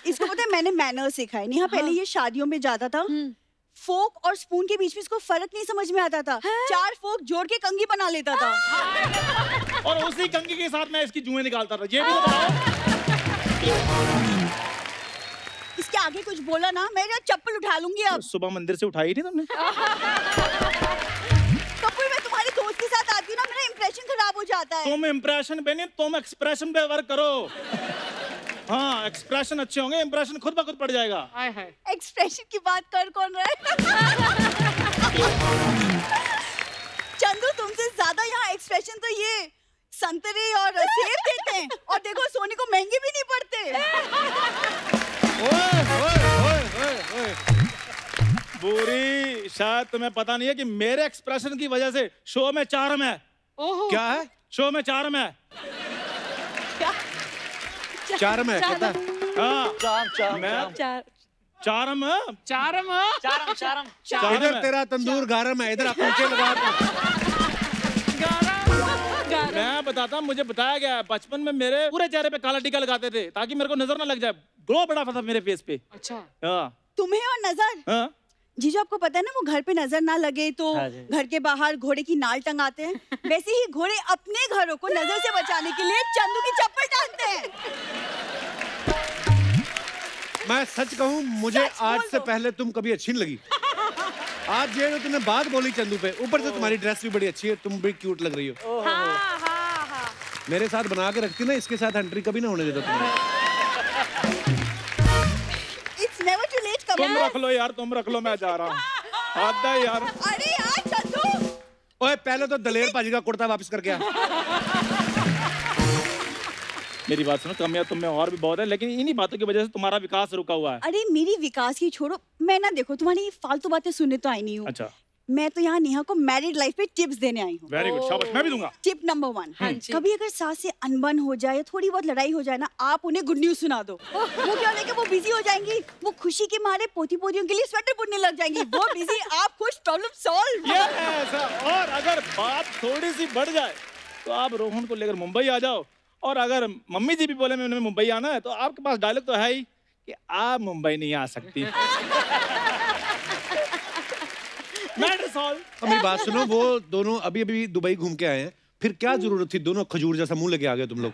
इसको पता है मैंने मैनर्स सिखाए। नहीं, पहले ये शादियों में जाता था, फोक और स्पून के बीच में इसको फर्क नहीं समझ में आता था। 4 फोक जोड़ के कंघी बना लेता था। और उसी कंघी के साथ मैं इसकी जुएं निकालता था। ये भी तो बताओ। इसके आगे कुछ बोला ना, मैं चप्पल उठा लूंगी अब। सुबह मंदिर से उठाई थी तुमने? कपूर, मैं तुम्हारे दोस्त के साथ आती हूँ ना, मेरा इंप्रेशन खराब हो जाता है। तुम इंप्रेशन पे नहीं, तुम एक्सप्रेशन पे वर्क करो। हाँ, एक्सप्रेशन अच्छे होंगे, इंप्रेशन खुद ब खुद पड़ जाएगा। एक्सप्रेशन की बात कर कौन रहा है? चंदू, तुमसे ज्यादा यहाँ एक्सप्रेशन तो ये संतरे और सेब देते हैं। और देखो सोनी को महंगे भी नहीं पड़ते। बुरी, शायद तुम्हें पता नहीं है कि मेरे एक्सप्रेशन की वजह से शो में चार्म है। क्या है? शो में चार्म है। चार्म है कहता है। हाँ, चार्म। इधर तेरा तंदूर गारम है, इधर कुलचे लगा। मैं बताता हूँ, मुझे बताया गया है बचपन में मेरे पूरे चेहरे पे काला टीका लगाते थे ताकि मेरे को नजर ना लग जाए। ग्लो बड़ा था मेरे फेस पे। अच्छा। हाँ। तुम्हें और नजर? हाँ। जीजू, आपको पता है ना, वो घर पे नजर ना लगे तो घर के बाहर घोड़े की नाल टंगाते हैं। वैसे ही घोड़े अपने घरों को नजर से बचाने के लिए चंदू की चप्पल टांगते हैं। मैं सच कहूँ, मुझे आज से पहले तुम कभी अच्छी नहीं लगी। आज ये तुमने बात बोली चंदू पे, ऊपर से तुम्हारी ड्रेस भी बड़ी अच्छी है, तुम भी क्यूट लग रही हो। मेरे साथ बना के रखती ना, इसके साथ एंट्री कभी ना होने देता तुम्हें। तुम रख लो यार, तुम रख लो, मैं जा रहा हूँ। आता यार। अरे यार चंदू, ओए पहले तो दलेर पाजी का कुर्ता वापस करके आ। मेरी बात सुनो, कमियां तुम में और भी बहुत है, लेकिन इन्हीं बातों की वजह से तुम्हारा विकास रुका हुआ है। अरे मेरी विकास की छोड़ो, मैं ना देखो तुम्हारी फालतू बातें सुनने तो आई नहीं हूँ। अच्छा। मैं तो यहाँ नेहा को मैरिड लाइफ पे टिप्स देने आई हूँ। वेरी गुड, शाबाश, मैं भी दूंगा। टिप नंबर 1, कभी अगर सास से अनबन हो जाए, थोड़ी बहुत लड़ाई हो जाए ना, आप उन्हें गुड न्यूज सुना दो। वो क्या होगा, वो बिजी हो जाएंगी, वो खुशी के मारे पोती पोतियों के लिए स्वेटर बुनने लग जाएंगी। वो बिजी, आप खुश, प्रॉब्लम सॉल्व। और अगर बात थोड़ी सी बढ़ जाए तो आप रोहन को लेकर मुंबई आ जाओ। और अगर मम्मी जी भी बोले मैं मुंबई आना है, तो आपके पास डायलॉग तो है ही कि आप मुंबई नहीं आ सकती। मेरी बात सुनो, वो दोनों अभी अभी दुबई घूम के आए हैं, फिर क्या जरूरत थी दोनों खजूर जैसा मुंह लेके आ गए तुम लोग।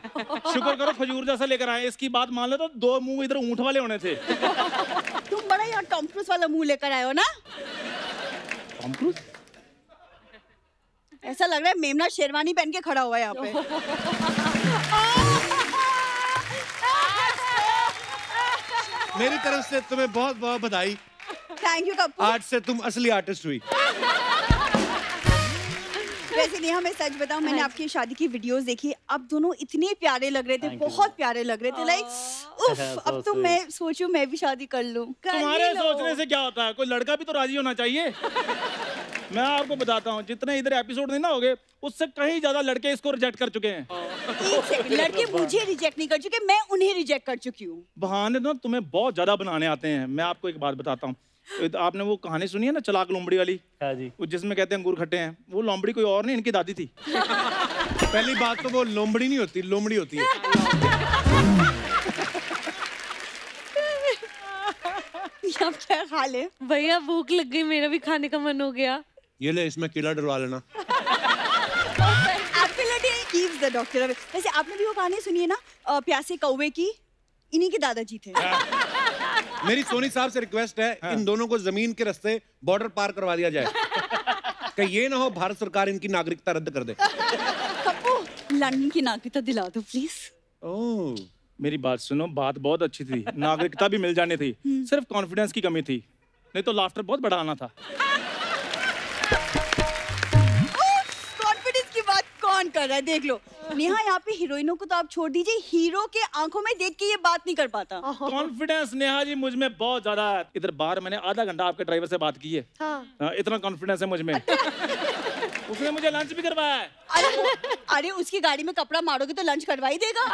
शुक्र करो खजूर जैसा लेकर आए, इसकी बात मान लो तो 2 मुंह इधर ऊंट वाले होने थे। तुम बड़ा यार टॉम क्रूज वाला मुंह लेकर आए हो ना। Tom cruise? ऐसा लग रहा है मेमना शेरवानी पहन के खड़ा हुआ है यहाँ पे। मेरी तरफ से तुम्हें बहुत बहुत बधाई। Thank you Kapoor. आज से तुम असली आर्टिस्ट हुई। वैसे नेहा, मैं सच बताऊं, मैंने आपकी शादी की वीडियोस देखी, अब दोनों इतने प्यारे लग रहे थे, बहुत प्यारे लग रहे थे। लाइक उफ, अब तो मैं सोचूं मैं भी शादी कर लूं। तुम्हारे सोचने से क्या होता है, कोई लड़का भी तो राजी होना चाहिए। मैं आपको बताता हूँ, जितने इधर एपिसोड नहीं ना हो गए, उससे कहीं ज्यादा लड़के इसको रिजेक्ट कर चुके हैं। लड़के मुझे रिजेक्ट नहीं कर चुके, मैं उन्हें रिजेक्ट कर चुकी हूँ। बहाने तो तुम्हें बहुत ज्यादा बनाने आते हैं। मैं आपको एक बात बताता हूँ, आपने वो कहानी सुनी है ना, चलाक लोमड़ी वाली? हाँ जी। वो जिसमें कहते हैं अंगूर खट्टे हैं, वो लोमड़ी कोई और नहीं, इनकी दादी थी। पहली बात तो वो लोमड़ी नहीं होती, लोमड़ी होती है। आप क्या खा ले? भैया भूख लग गई, मेरा भी खाने का मन हो गया। ये ले, इसमें कीड़ा डलवा लेना। Absolutely keeps the doctor away. वैसे आपने भी वो कहानी सुनी है ना, प्यासे कौवे की? इन्हीं के दादाजी थे। मेरी सोनी साहब से रिक्वेस्ट है, इन दोनों को जमीन के रास्ते बॉर्डर पार करवा दिया जाए। कि ये ना हो भारत सरकार इनकी नागरिकता रद्द कर दे। कप्पू, लंदन की नागरिकता दिला दो प्लीज। ओह, मेरी बात सुनो, बात बहुत अच्छी थी, नागरिकता भी मिल जानी थी, सिर्फ कॉन्फिडेंस की कमी थी, नहीं तो लाफ्टर बहुत बड़ा आना था। कॉन्फिडेंस की बात कौन कर रहा है? देख लो नेहा, यहाँ पे हीरोइनों को तो आप छोड़ दीजिए, हीरो के आंखों में देख के ये बात नहीं कर पाता। कॉन्फिडेंस नेहा जी मुझ में बहुत ज्यादा है। इधर बाहर मैंने आधा घंटा आपके ड्राइवर से बात की है। हाँ, इतना कॉन्फिडेंस है मुझ में। उसने मुझे लंच भी करवाया है। अरे उसकी गाड़ी में कपड़ा मारोगे तो लंच करवा ही देगा।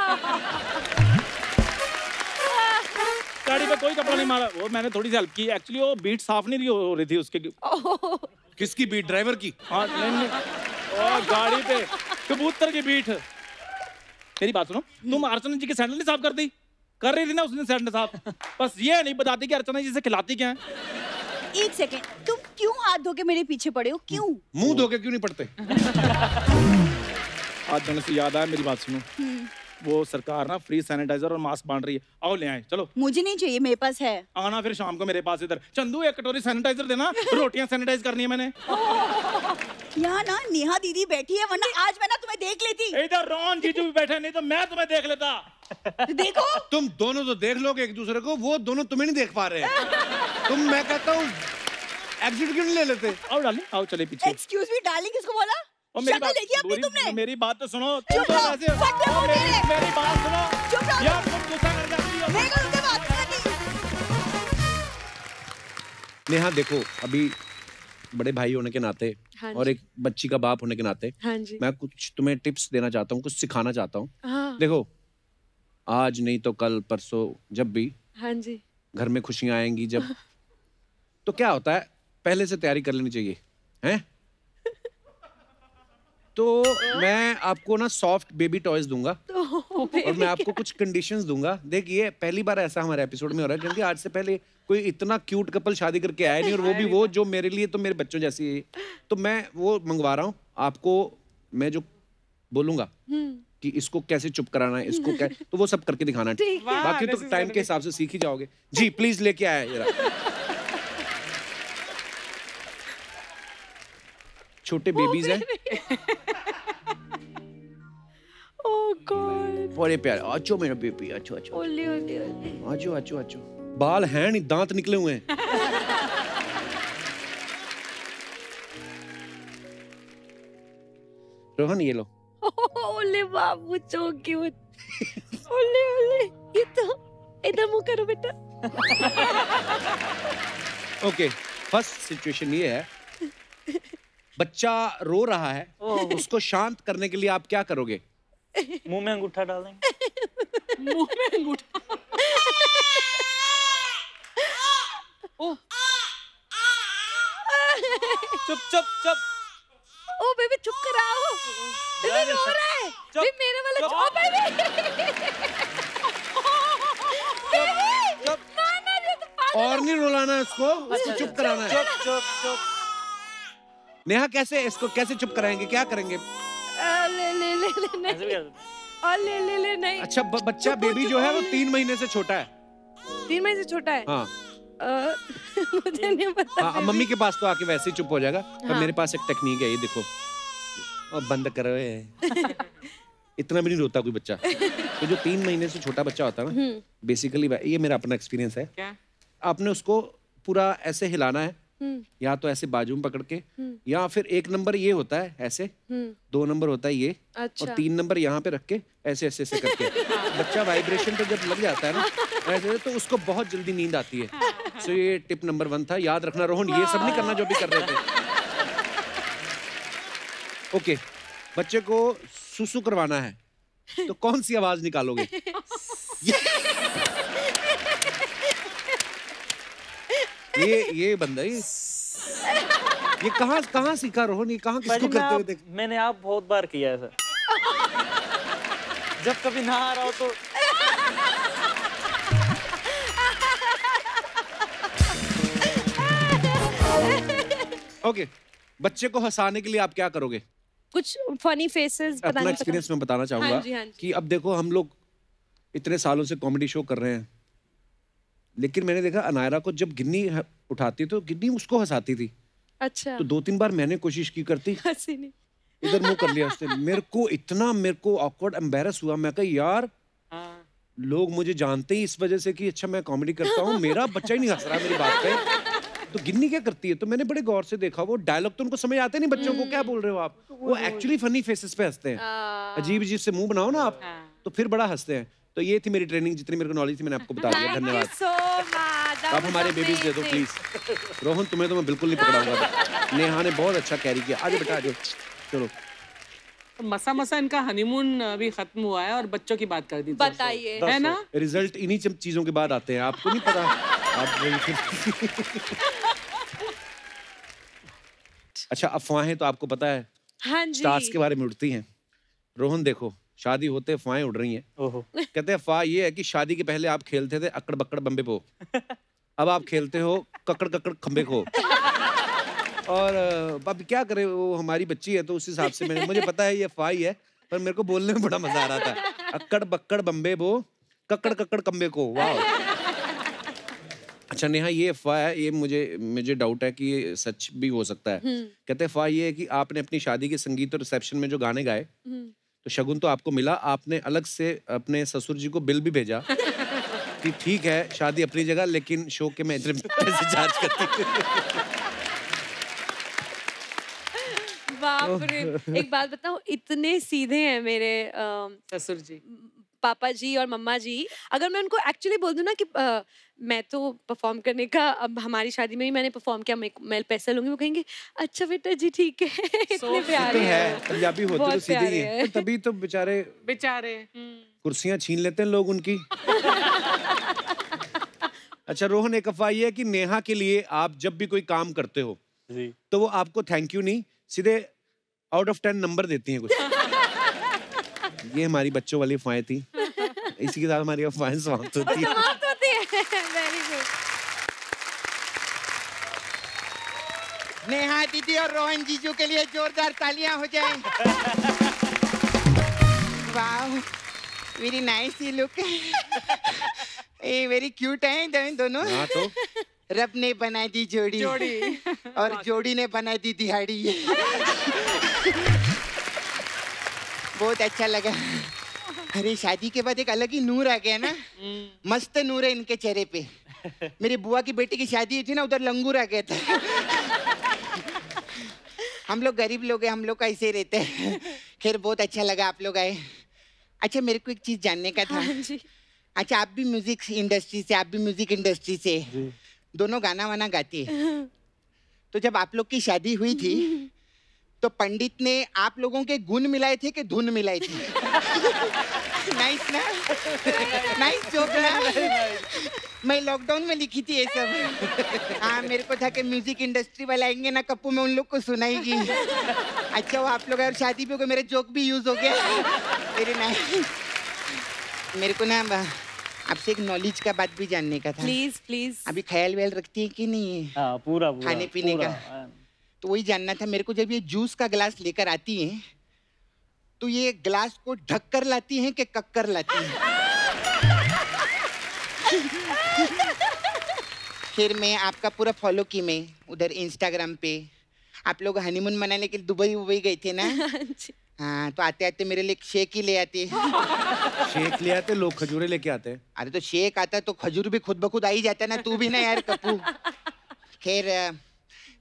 गाड़ी पे कोई कपड़ा नहीं मारा, वो मैंने थोड़ी सी हेल्प की। एक्चुअली वो बीट साफ नहीं हो रही थी उसके। किसकी बीट? ड्राइवर की? हाँ नहीं, और गाड़ी पे कबूतर की बीट। मेरी बात सुनो, तुम अर्चना जी के सैंडल नहीं साफ कर दी? कर रही थी ना उसने सैंडल साफ, बस ये नहीं बताती कि अर्चना जी से खिलाती क्या है। एक सेकेंड, तुम क्यों हाथ धो के मेरे पीछे पड़े हो? क्यों? मुंह धो के क्यों नहीं पड़ते? हाथ धोने से याद आया, मेरी बात सुनो, वो सरकार ना फ्री सैनिटाइजर और मास्क बांट रही है, आओ ले आए। चलो। मुझे नहीं चाहिए, मेरे पास है। आना फिर शाम को मेरे पास इधर। चंदू एक कटोरी सैनिटाइजर देना, रोटियां सैनिटाइज करनी है मैंने। यहाँ ना नेहा दीदी बैठी है, वरना आज मैं ना तुम्हें देख लेती। इधर रोहन जीजू भी बैठे, नहीं तो मैं तुम्हें देख लेता। देखो तुम दोनों तो देख लोगे एक दूसरे को, वो दोनों तुम्हें नहीं देख पा रहे हैं। तुम, मैं कहता हूँ एग्जिट क्यों नहीं ले लेते? आओ डार्लिंग, आओ चले पीछे। एक्सक्यूज मी डार्लिंग किसको बोला? और मेरी शक्ल देखी अपनी तुमने? मेरी बात तो सुनो। चुप रहो, फट रहो मेरे। मेरी बात सुनो। चुप रहो। यार तुम गुस्सा कर जाती हो। मेरे को तुमसे बात करनी। नेहा देखो, अभी बड़े भाई होने के नाते हाँ और एक बच्ची का बाप होने के नाते हाँ जी। मैं कुछ तुम्हें टिप्स देना चाहता हूँ, कुछ सिखाना चाहता हूँ। हाँ। देखो, आज नहीं तो कल परसों जब भी हाँ जी। घर में खुशियां आएंगी जब, तो क्या होता है, पहले से तैयारी कर लेनी चाहिए, हैं? तो मैं आपको ना सॉफ्ट बेबी टॉयज दूंगा और मैं आपको कुछ कंडीशंस दूंगा। देखिए, पहली बार ऐसा हमारे एपिसोड में हो रहा है, क्योंकि आज से पहले कोई इतना क्यूट कपल शादी करके आया नहीं, और वो भी वो जो मेरे लिए तो मेरे बच्चों जैसी है। तो मैं वो मंगवा रहा हूँ आपको। मैं जो बोलूंगा कि इसको कैसे चुप कराना है, इसको क्या, तो वो सब करके दिखाना है। बाकी तो टाइम के हिसाब से सीख ही जाओगे। जी प्लीज लेके आया जरा। छोटे बेबीज हैं, ओह गॉड, बड़े प्यारे। आचो मेरा बेबी, आचो आचो ओले ओले ओले। आचो आचो आचो। बाल हैं नहीं, दांत निकले हुए हैं। रोहन ये लो। ओले बाबू सो क्यूट। ओले ओले, ये तो इधर मुंह करो बेटा। ओके, फर्स्ट सिचुएशन ये है, बच्चा रो रहा है, उसको शांत करने के लिए आप क्या करोगे? मुंह में अंगूठा डाल देंगे। मुंह में अंगूठा। ओह, चुप चुप चुप। ओ बेबी चुप कराओ, बेबी रो रहा है। बेबी मेरे वाला ओ बेबी। चुप। ना ना, ये तो पागल। और नहीं रुलाना इसको, उसको चुप कराना है। चुप चुप चुप। नेहा कैसे इसको कैसे चुप कराएंगे, क्या करेंगे? ले ले ले ले ऐसे भी नहीं। कर दो। और ले ले ले नहीं। अच्छा, बच्चा बेबी जो है वो 3 महीने से छोटा है। 3 महीने से छोटा है। हाँ मुझे नहीं पता। हाँ, मम्मी के पास तो आके वैसे ही चुप हो जाएगा, पर हाँ। मेरे पास एक टेक्निक है, ये देखो। और बंद करो ये। इतना भी नहीं रोता कोई बच्चा। तो जो 3 महीने से छोटा बच्चा होता है ना, बेसिकली ये मेरा अपना एक्सपीरियंस है। क्या? आपने उसको पूरा ऐसे हिलाना है, या तो ऐसे बाजू में पकड़ के, या फिर 1 नंबर ये होता है ऐसे, 2 नंबर होता है ये, अच्छा। और 3 नंबर यहाँ पे रख के ऐसे ऐसे ऐसे करके बच्चा वाइब्रेशन पे जब लग जाता है ना ऐसे, तो उसको बहुत जल्दी नींद आती है। सो ये टिप नंबर 1 था, याद रखना। रोहन ये सब नहीं करना जो भी कर रहे थे। ओके, बच्चे को सुसु करवाना है, तो कौन सी आवाज निकालोगे? ये बंदा ये कहाँ सीखा रोहन? ये कहाँ किसको करते हुए देख? मैंने आप बहुत बार किया है सर। जब कभी ना आ रहा हो तो ओके, बच्चे को हंसाने के लिए आप क्या करोगे? कुछ फनी फेसेस अपना बताने एक्सपीरियंस मैं बताना चाहूंगा हाँ जी, हाँ जी। कि अब देखो हम लोग इतने सालों से कॉमेडी शो कर रहे हैं, लेकिन मैंने देखा अनायरा को जब गिन्नी उठाती तो गिन्नी उसको हंसाती थी। अच्छा, तो 2-3 बार मैंने कोशिश की करती, हंसी नहीं। इधर मुंह कर लिया उसने। मेरे को ऑकवर्ड एम्बैरस हुआ। मैं कहा यार हाँ। लोग मुझे जानते ही इस वजह से कि अच्छा मैं कॉमेडी करता हूँ, मेरा बच्चा ही नहीं हंस रहा मेरी बात पे। तो गिन्नी क्या करती है? तो मैंने बड़े गौर से देखा, वो डायलॉग तो उनको समझ आते नहीं बच्चों को, क्या बोल रहे हो आप, वो एक्चुअली फनी फेसेस पे हंसते हैं। अजीब अजीब से मुंह बनाओ ना आप, तो फिर बड़ा हंसते हैं। तो ये थी मेरी ट्रेनिंग, जितनी मेरे को नॉलेज थी मैंने आपको बता दिया। धन्यवाद। so much. आप हमारे बेबीज दे दो प्लीज। रोहन तुम्हें तो मैं बिल्कुल नहीं पकड़ाऊंगा। नेहा ने बहुत अच्छा कैरी किया। आगे बेटा आगे, चलो। मसा मसा इनका हनीमून अभी खत्म हुआ है और बच्चों की बात कर दी। बताइए। है ना? रिजल्ट इन्हीं चीजों के बाद आते हैं, आपको नहीं पता। आप अच्छा, अफवाहें तो आपको पता है हाँ जी। स्टार्स के बारे में उड़ती हैं। रोहन देखो, शादी होते अफवाहें उड़ रही हैं। ओहो। कहते हैं अफवाह ये है कि शादी के पहले आप खेलते थे अकड़ बक्कड़ बम्बे पो, अब आप खेलते हो ककड़ ककड़ खम्बे खो। और अब क्या करें, वो हमारी बच्ची है तो उस हिसाब से मुझे पता है ये अफवाह ही है, पर मेरे को बोलने में बड़ा मजा आ रहा था। अक्कड़ बक्कड़ बम्बे बो, ककड़ ककड़ कम्बे को। वाह। अच्छा नेहा, ये अफवाह है, ये मुझे डाउट है कि ये सच भी हो सकता है। कहते हैं अफवाह ये है कि आपने अपनी शादी के संगीत और रिसेप्शन में जो गाने गाए, तो शगुन तो आपको मिला, आपने अलग से अपने ससुर जी को बिल भी भेजा कि ठीक है शादी अपनी जगह, लेकिन शो के मैं इतने पैसे चार्ज करती हूँ। बाप रे, एक बात बताऊं, इतने सीधे हैं मेरे ससुर जी, पापा जी और मम्मा जी। अगर मैं उनको एक्चुअली बोल दूं ना कि मैं तो परफॉर्म करने का, अब हमारी शादी में ही मैंने परफॉर्म किया, मैं पैसे लूंगी, वो कहेंगे अच्छा बेटा जी ठीक है। इतने प्यारे है, हैं, पंजाबी होते तो बहुत सीधे ही प्यारे हैं, हैं। तो तभी तो बेचारे कुर्सियां छीन लेते हैं लोग उनकी। अच्छा रोहन, एक अफवाह ये है कि नेहा के लिए आप जब भी कोई काम करते हो जी। तो वो आपको थैंक यू नहीं, सीधे आउट ऑफ 10 नंबर देती हैं कुछ। ये हमारी बच्चों वाली अफवाहें थी। इसी के साथ हमारी अफवाहें समाप्त होती है। Very good. नेहा दीदी और रोहन जीजू के लिए जोरदार तालियां हो जाएं। वाह, वेरी नाइस यू लुक। ये वेरी क्यूट है दोनों। हाँ तो रब ने बना दी जोड़ी और जोड़ी ने बना दी दिहाड़ी। बहुत अच्छा लगा। अरे शादी के बाद एक अलग ही नूर आ गया ना, मस्त नूर है इनके चेहरे पे। मेरी बुआ की बेटी की शादी हुई थी ना, उधर लंगूर आ गया था। हम लोग गरीब लोग हैं, हम लोग का ऐसे ही रहते हैं। खैर बहुत अच्छा लगा आप लोग आए। अच्छा मेरे को एक चीज जानने का था। हाँ जी। अच्छा आप भी म्यूजिक इंडस्ट्री से दोनों गाना वाना गाती है, तो जब आप लोग की शादी हुई थी तो पंडित ने आप लोगों के गुण मिलाए थे कि धुन मिलाई थी? नाइस ना, नाइस जोक ना। मैं लॉकडाउन में लिखी थी ये सब। हाँ मेरे को था कि म्यूजिक इंडस्ट्री वाले आएंगे ना कप्पू, में उन लोग को सुनाएगी। अच्छा वो आप लोग और शादी पे मेरे जोक भी यूज हो गया। Very nice. मेरे को ना आपसे एक नॉलेज का बात भी जानने का था। Please please. अभी ख्याल व्याल रखती है कि नहीं है? हाँ पूरा खाने पीने का। तो वही जानना था मेरे को, जब ये जूस का गिलास लेकर आती हैं तो ये ग्लास को ढक कर लाती हैं कि कक कर लाती हैं? फिर मैं आपका पूरा फॉलो की, मैं उधर इंस्टाग्राम पे आप लोग हनीमून मनाने के लिए दुबई गए थे ना। हाँ तो आते आते मेरे लिए शेक ही ले आते। शेक ले आते लोग, खजूरे लेके आते हैं। अरे तो शेक आता तो खजूर भी खुद ब खुद आ ही जाता ना, तू भी ना यार कप्पू। खैर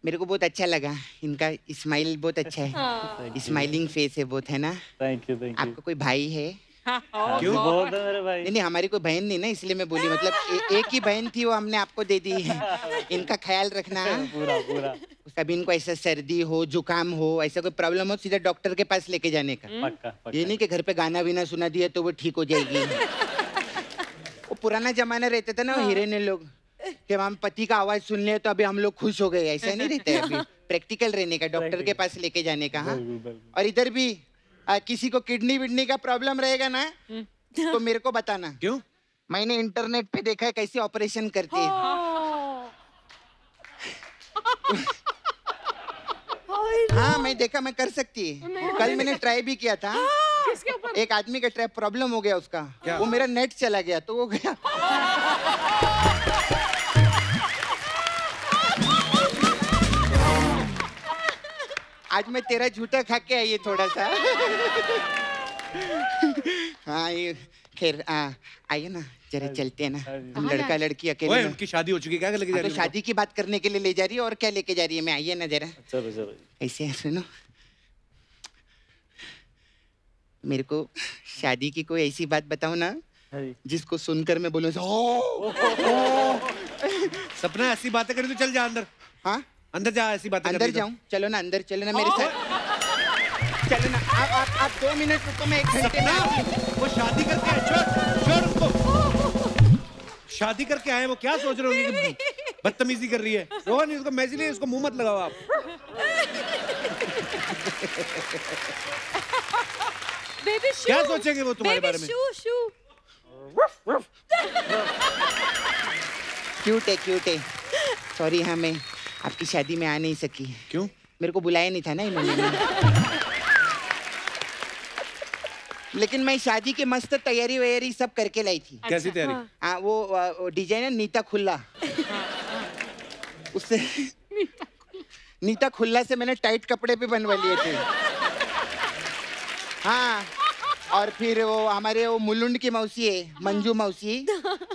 मेरे को बहुत अच्छा लगा, इनका स्माइल बहुत अच्छा है, स्माइलिंग फेस है बहुत, है ना? Thank you. आपका कोई भाई है? क्यों? बहुत है मेरे भाई। नहीं हमारी कोई बहन नहीं ना, इसलिए मैं बोली, मतलब एक ही बहन थी वो हमने आपको दे दी है। इनका ख्याल रखना। पूरा कभी इनको ऐसा सर्दी हो जुकाम हो ऐसा कोई प्रॉब्लम हो सीधा डॉक्टर के पास लेके जाने का। पक्का। ये नहीं कि घर पे गाना भी ना सुना दिया तो वो ठीक हो जाएगी। वो पुराना जमाना रहता था ना, वो हीरे लोग कि हम पति का आवाज सुन ले तो अभी हम लोग खुश हो गए, ऐसा नहीं रहता है। अभी प्रैक्टिकल रहने का, डॉक्टर के पास लेके जाने का। हाँ और इधर भी किसी को किडनी विडनी का प्रॉब्लम रहेगा ना तो मेरे को बताना। क्यों? मैंने इंटरनेट पे देखा है कैसे ऑपरेशन करते हैं। हाँ मैं देखा, मैं कर सकती है। कल मैंने ट्राई भी किया था। किसके ऊपर? एक आदमी का ट्राई प्रॉब्लम हो गया उसका। क्या? वो मेरा नेट चला गया तो वो गया। आज मैं तेरा झूठा खा के आई है थोड़ा सा। हाँ ये खैर आइए ना जरा चलते हैं ना। हम लड़का लड़की अकेले ओए में- उनकी शादी हो चुकी है, क्या लेके जा हाँ, रही तो हो? शादी की बात करने के लिए ले जा रही है और क्या लेके जा रही है? मैं आइए ना जरा चलो चलो। ऐसे सुनो, मेरे को शादी की कोई ऐसी बात बताओ ना हाँ जी। जिसको सुनकर मैं बोलूँ सपना ऐसी बातें करी तो चल जा अंदर। हाँ अंदर जा, ऐसी बातें अंदर करनी तो। जाऊं? चलो ना अंदर, चलो ना मेरे साथ। चलो ना आप 2 मिनट रुको, मैं 1 घंटे में सपना, आऊं। वो शादी करके आए, छोड़ उसको। शादी करके आए, वो क्या सोच रहे होंगे कि बदतमीजी कर रही है। रोहन इसको मैसेज नहीं, इसको मुंह मत लगाओ आप। बेबी शू, क्या सोचेंगे वो तुम्हारे बारे में? शू शू। क्यूट है। सॉरी हाँ मैं आपकी शादी में आ नहीं सकी। क्यों? मेरे को बुलाया नहीं था ना इन्होंने। लेकिन मैं शादी की मस्त तैयारी वैयारी सब करके लाई थी। कैसी तैयारी? हाँ वो डिजाइनर नीता खुल्ला, उससे नीता खुल्ला से मैंने टाइट कपड़े भी बनवा लिए थे। हाँ और फिर वो हमारे वो मुलुंड की मौसी है मंजू मौसी,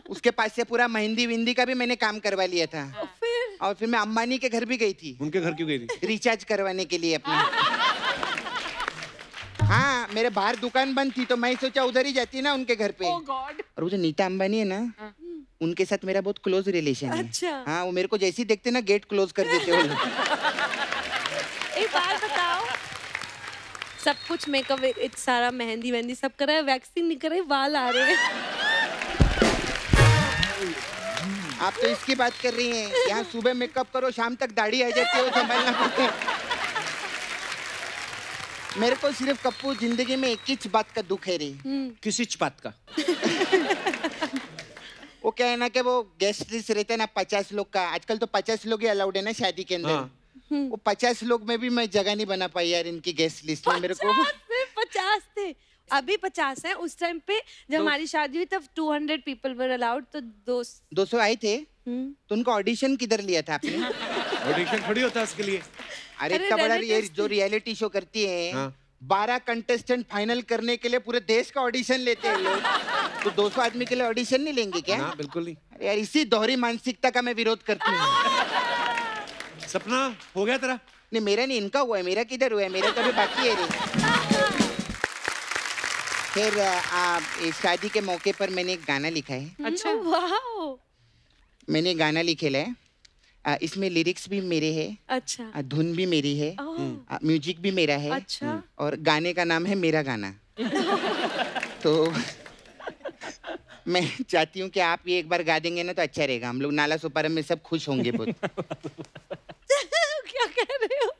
उसके पास से पूरा मेहंदी विंदी का भी मैंने काम करवा लिया था। और फिर मैं अंबानी के घर भी गई थी उनके घर क्यों गई थी? रिचार्ज करवाने के लिए अपना। हाँ मेरे बाहर दुकान बंद थी तो मैं सोचा उधर ही जाती ना उनके घर पे। Oh God. और वो जो नीता अंबानी है ना, उनके साथ मेरा बहुत क्लोज रिलेशन है। अच्छा। हाँ वो मेरे को जैसे ही देखते ना गेट क्लोज कर देते वो लोग। एक बात बताओ, सब कुछ मेकअप सारा मेहंदी वेहंदी सब करा है, वैक्सिंग नहीं करे, बाल आ रहे हैं। आप तो इसकी बात कर रही हैं। यहाँ सुबह मेकअप करो शाम तक दाढ़ी आ जाती है, वो संभालना पड़ता है। मेरे को सिर्फ कप्पू जिंदगी में एक ही बात का दुख है रे। किसी बात का? वो क्या है ना कि वो गेस्ट लिस्ट रहते हैं ना 50 लोग का, आजकल तो 50 लोग ही अलाउड है ना शादी के अंदर। हाँ। वो 50 लोग में भी मैं जगह नहीं बना पाई यार इनकी गेस्ट लिस्ट में। मेरे को 50 थे, अभी 50 है। उस टाइम पे जब हमारी शादी हुई तब 200 पीपल वर अलाउड, तो 200 आए थे। तो उनका ऑडिशन किधर लिया था आपने? ऑडिशन थोड़ी होता है उसके लिए। अरे अरे इतना बड़ा relatives जो रियलिटी शो करती है, हाँ। 12 कंटेस्टेंट फाइनल करने के लिए पूरे देश का ऑडिशन लेते हैं लोग। तो 200 आदमी के लिए ऑडिशन नहीं लेंगे क्या? ना बिल्कुल नहीं। अरे यार इसी दोहरी मानसिकता का मैं विरोध करती हूँ। सपना हो गया तेरा? नहीं मेरा नहीं, इनका हुआ है। मेरा किधर हुआ है? मेरा तो अभी बाकी है रे। फिर इस शादी के मौके पर मैंने एक गाना लिखा है। अच्छा। वाओ। मैंने गाना लिखेला है, इसमें लिरिक्स भी मेरे हैं, अच्छा। धुन भी मेरी है, म्यूजिक भी मेरा है। अच्छा। और गाने का नाम है मेरा गाना। तो मैं चाहती हूँ कि आप ये एक बार गा देंगे ना तो अच्छा रहेगा। हम लोग नाला सुपारम में सब खुश होंगे बहुत। क्या कह रहे हो?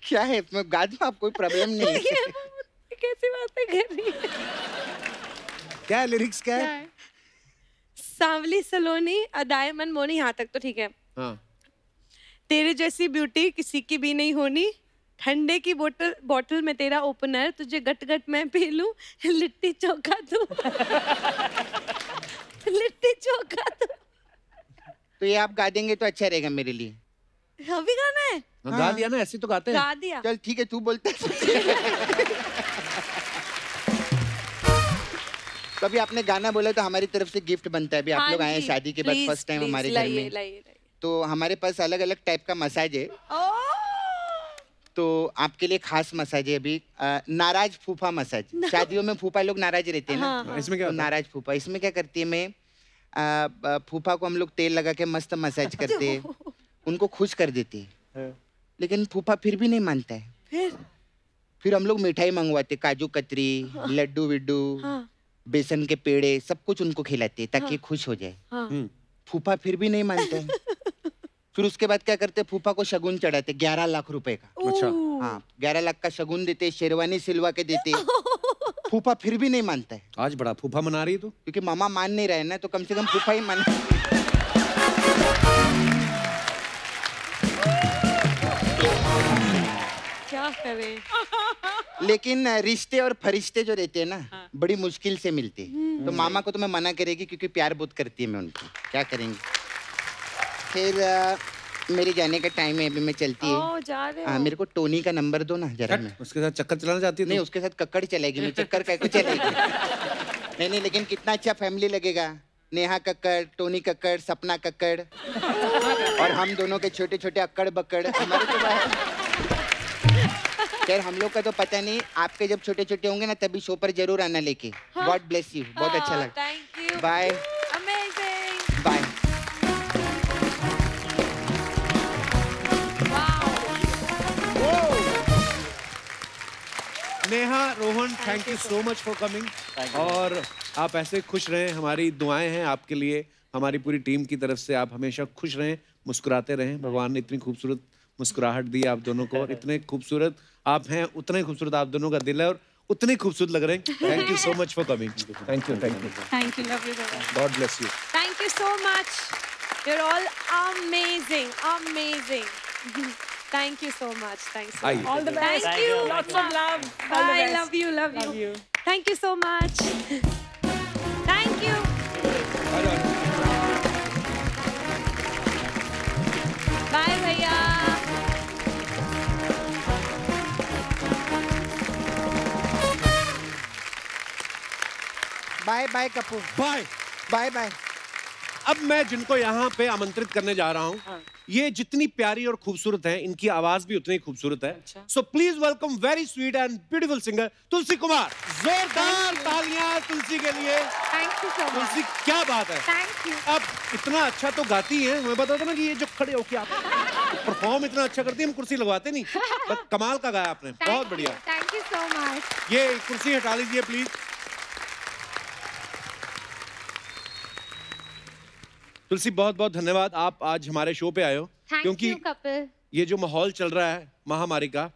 क्या है, मैं गा दूँ, आप कोई प्रॉब्लम नहीं है। ये कैसी बातें कर रही है? क्या है लिरिक्स, क्या है? सांवली सलोनी अदाए मन मोनी, यहाँ तक तो ठीक है। हाँ। तेरे जैसी ब्यूटी किसी की भी नहीं होनी, ठंडे की बोतल में तेरा ओपनर, तुझे गट गट मैं पी लूं, लिट्टी चोखा तू। लिट्टी चोखा तू। तो ये आप गा देंगे तो अच्छा रहेगा मेरे लिए। अभी गाना है? हाँ, गा दिया ना, ऐसे तो गाते हैं। गा दिया। चल ठीक है, तू बोलता है। कभी आपने गाना बोला तो हमारी तरफ से गिफ्ट बनता है। अभी आप लोग आए हैं शादी के बाद फर्स्ट टाइम हमारे घर में, तो हमारे पास अलग अलग टाइप का मसाज है। तो आपके लिए खास मसाज है अभी, नाराज फूफा मसाज। शादियों में फूफा लोग नाराज रहते हैं ना। हाँ। इसमें क्या तो होता है? नाराज फूफा, इसमें क्या करती है, मैं फूफा को हम लोग तेल लगा के मस्त मसाज करते हैं, उनको खुश कर देते हैं। लेकिन फूफा फिर भी नहीं मानता है। फिर हम लोग मिठाई मंगवाते, काजू कतरी, लड्डू विड्डू, बेसन के पेड़े, सब कुछ उनको खिलाते ताकि खुश हो जाए। फूफा फिर भी नहीं मानते हैं। फिर उसके बाद क्या करते, फूफा को शगुन चढ़ाते 11 लाख रुपए का। अच्छा। हाँ 11 लाख का शगुन देते, शेरवानी सिलवा के देते। फूफा फिर भी नहीं मानता है, आज बड़ा फूफा मना रही है तू। क्योंकि मामा मान नहीं रहे ना, तो कम से कम फूफा ही मान। क्या करें। लेकिन रिश्ते और फरिश्ते जो रहते हैं ना, बड़ी मुश्किल से मिलते हैं। तो मामा को तो मैं मना करेगी क्योंकि प्यार बहुत करती है मैं उनको, क्या करेंगे। फिर मेरे जाने का टाइम है, अभी मैं चलती है। ओ, जा रहे हाँ, हो। मेरे को टोनी का नंबर दो ना जरा। मैं उसके साथ चक्कर चलाना चाहती है नहीं, उसके साथ कक्कड़ चलेगी, मैं चक्कर कैसे चलेगी। नहीं नहीं, लेकिन कितना अच्छा फैमिली लगेगा। नेहा कक्कड़, टोनी कक्कड़, सपना कक्कड़ और हम दोनों के छोटे छोटे अक्कड़ बक्कड़। हमारे तो खैर हम लोग का तो पता नहीं, आपके जब छोटे छोटे होंगे ना तभी शो पर जरूर आना लेके। गॉड ब्लेस यू, बहुत अच्छा लगा। Thank you. Bye amazing. Bye. Neha, Rohan, thank you so much for coming. और आप ऐसे खुश रहें, हमारी दुआएं हैं आपके लिए, हमारी पूरी टीम की तरफ से। आप हमेशा खुश रहें, मुस्कुराते रहें। भगवान ने इतनी खूबसूरत मुस्कुराहट दी आप दोनों को, और इतने खूबसूरत आप हैं, उतने खूबसूरत आप दोनों का दिल है और उतने खूबसूरत लग रहे हैं। Thank you so much for coming. Thank you, thank you, thank you, love you. God bless you. Thank you so much. You're all amazing, amazing. Thank you so much. Thanks. So Aye. much. All the best. Thank you. Lots of love. All the Bye. best. Love you. Love you. Love you. Thank you so much. Thank you. Bye, भैया. Bye bye Kapoor, bye bye bye. अब मैं जिनको यहाँ पे आमंत्रित करने जा रहा हूँ, ये जितनी प्यारी और खूबसूरत हैं, इनकी आवाज भी उतनी खूबसूरत है। So please welcome very sweet and beautiful singer Tulsi Kumar. जोरदार तालियां तुलसी के लिए। Thank you so much. तुलसी, क्या बात है। Thank you. अब इतना अच्छा तो गाती हैं, मैं बताता ना कि ये जो खड़े होके आप परफॉर्म इतना अच्छा करती है, हम कुर्सी लगवाते नहीं, बस कमाल का गाया आपने, बहुत बढ़िया। Thank you so much. ये कुर्सी हटा लीजिए प्लीज। तुलसी, बहुत बहुत धन्यवाद, आप आज हमारे शो पे आए हो। Thank क्योंकि you, कपिल. ये जो माहौल चल रहा है महामारी का,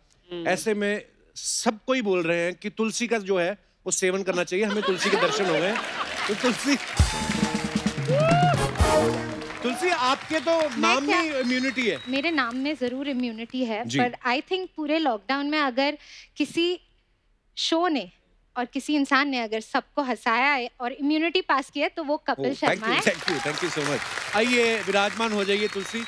ऐसे में सब कोई बोल रहे हैं कि तुलसी का जो है वो सेवन करना चाहिए, हमें तुलसी के दर्शन हो गए। तो तुलसी आपके तो नाम में इम्यूनिटी है। मेरे नाम में जरूर इम्यूनिटी है, जी। पर आई थिंक पूरे लॉकडाउन में अगर किसी शो ने और किसी इंसान ने अगर सबको हंसाया है और इम्यूनिटी पास किया है, तो वो कपिल शर्मा है। Thank you so much. आइए विराजमान हो जाइए तुलसी।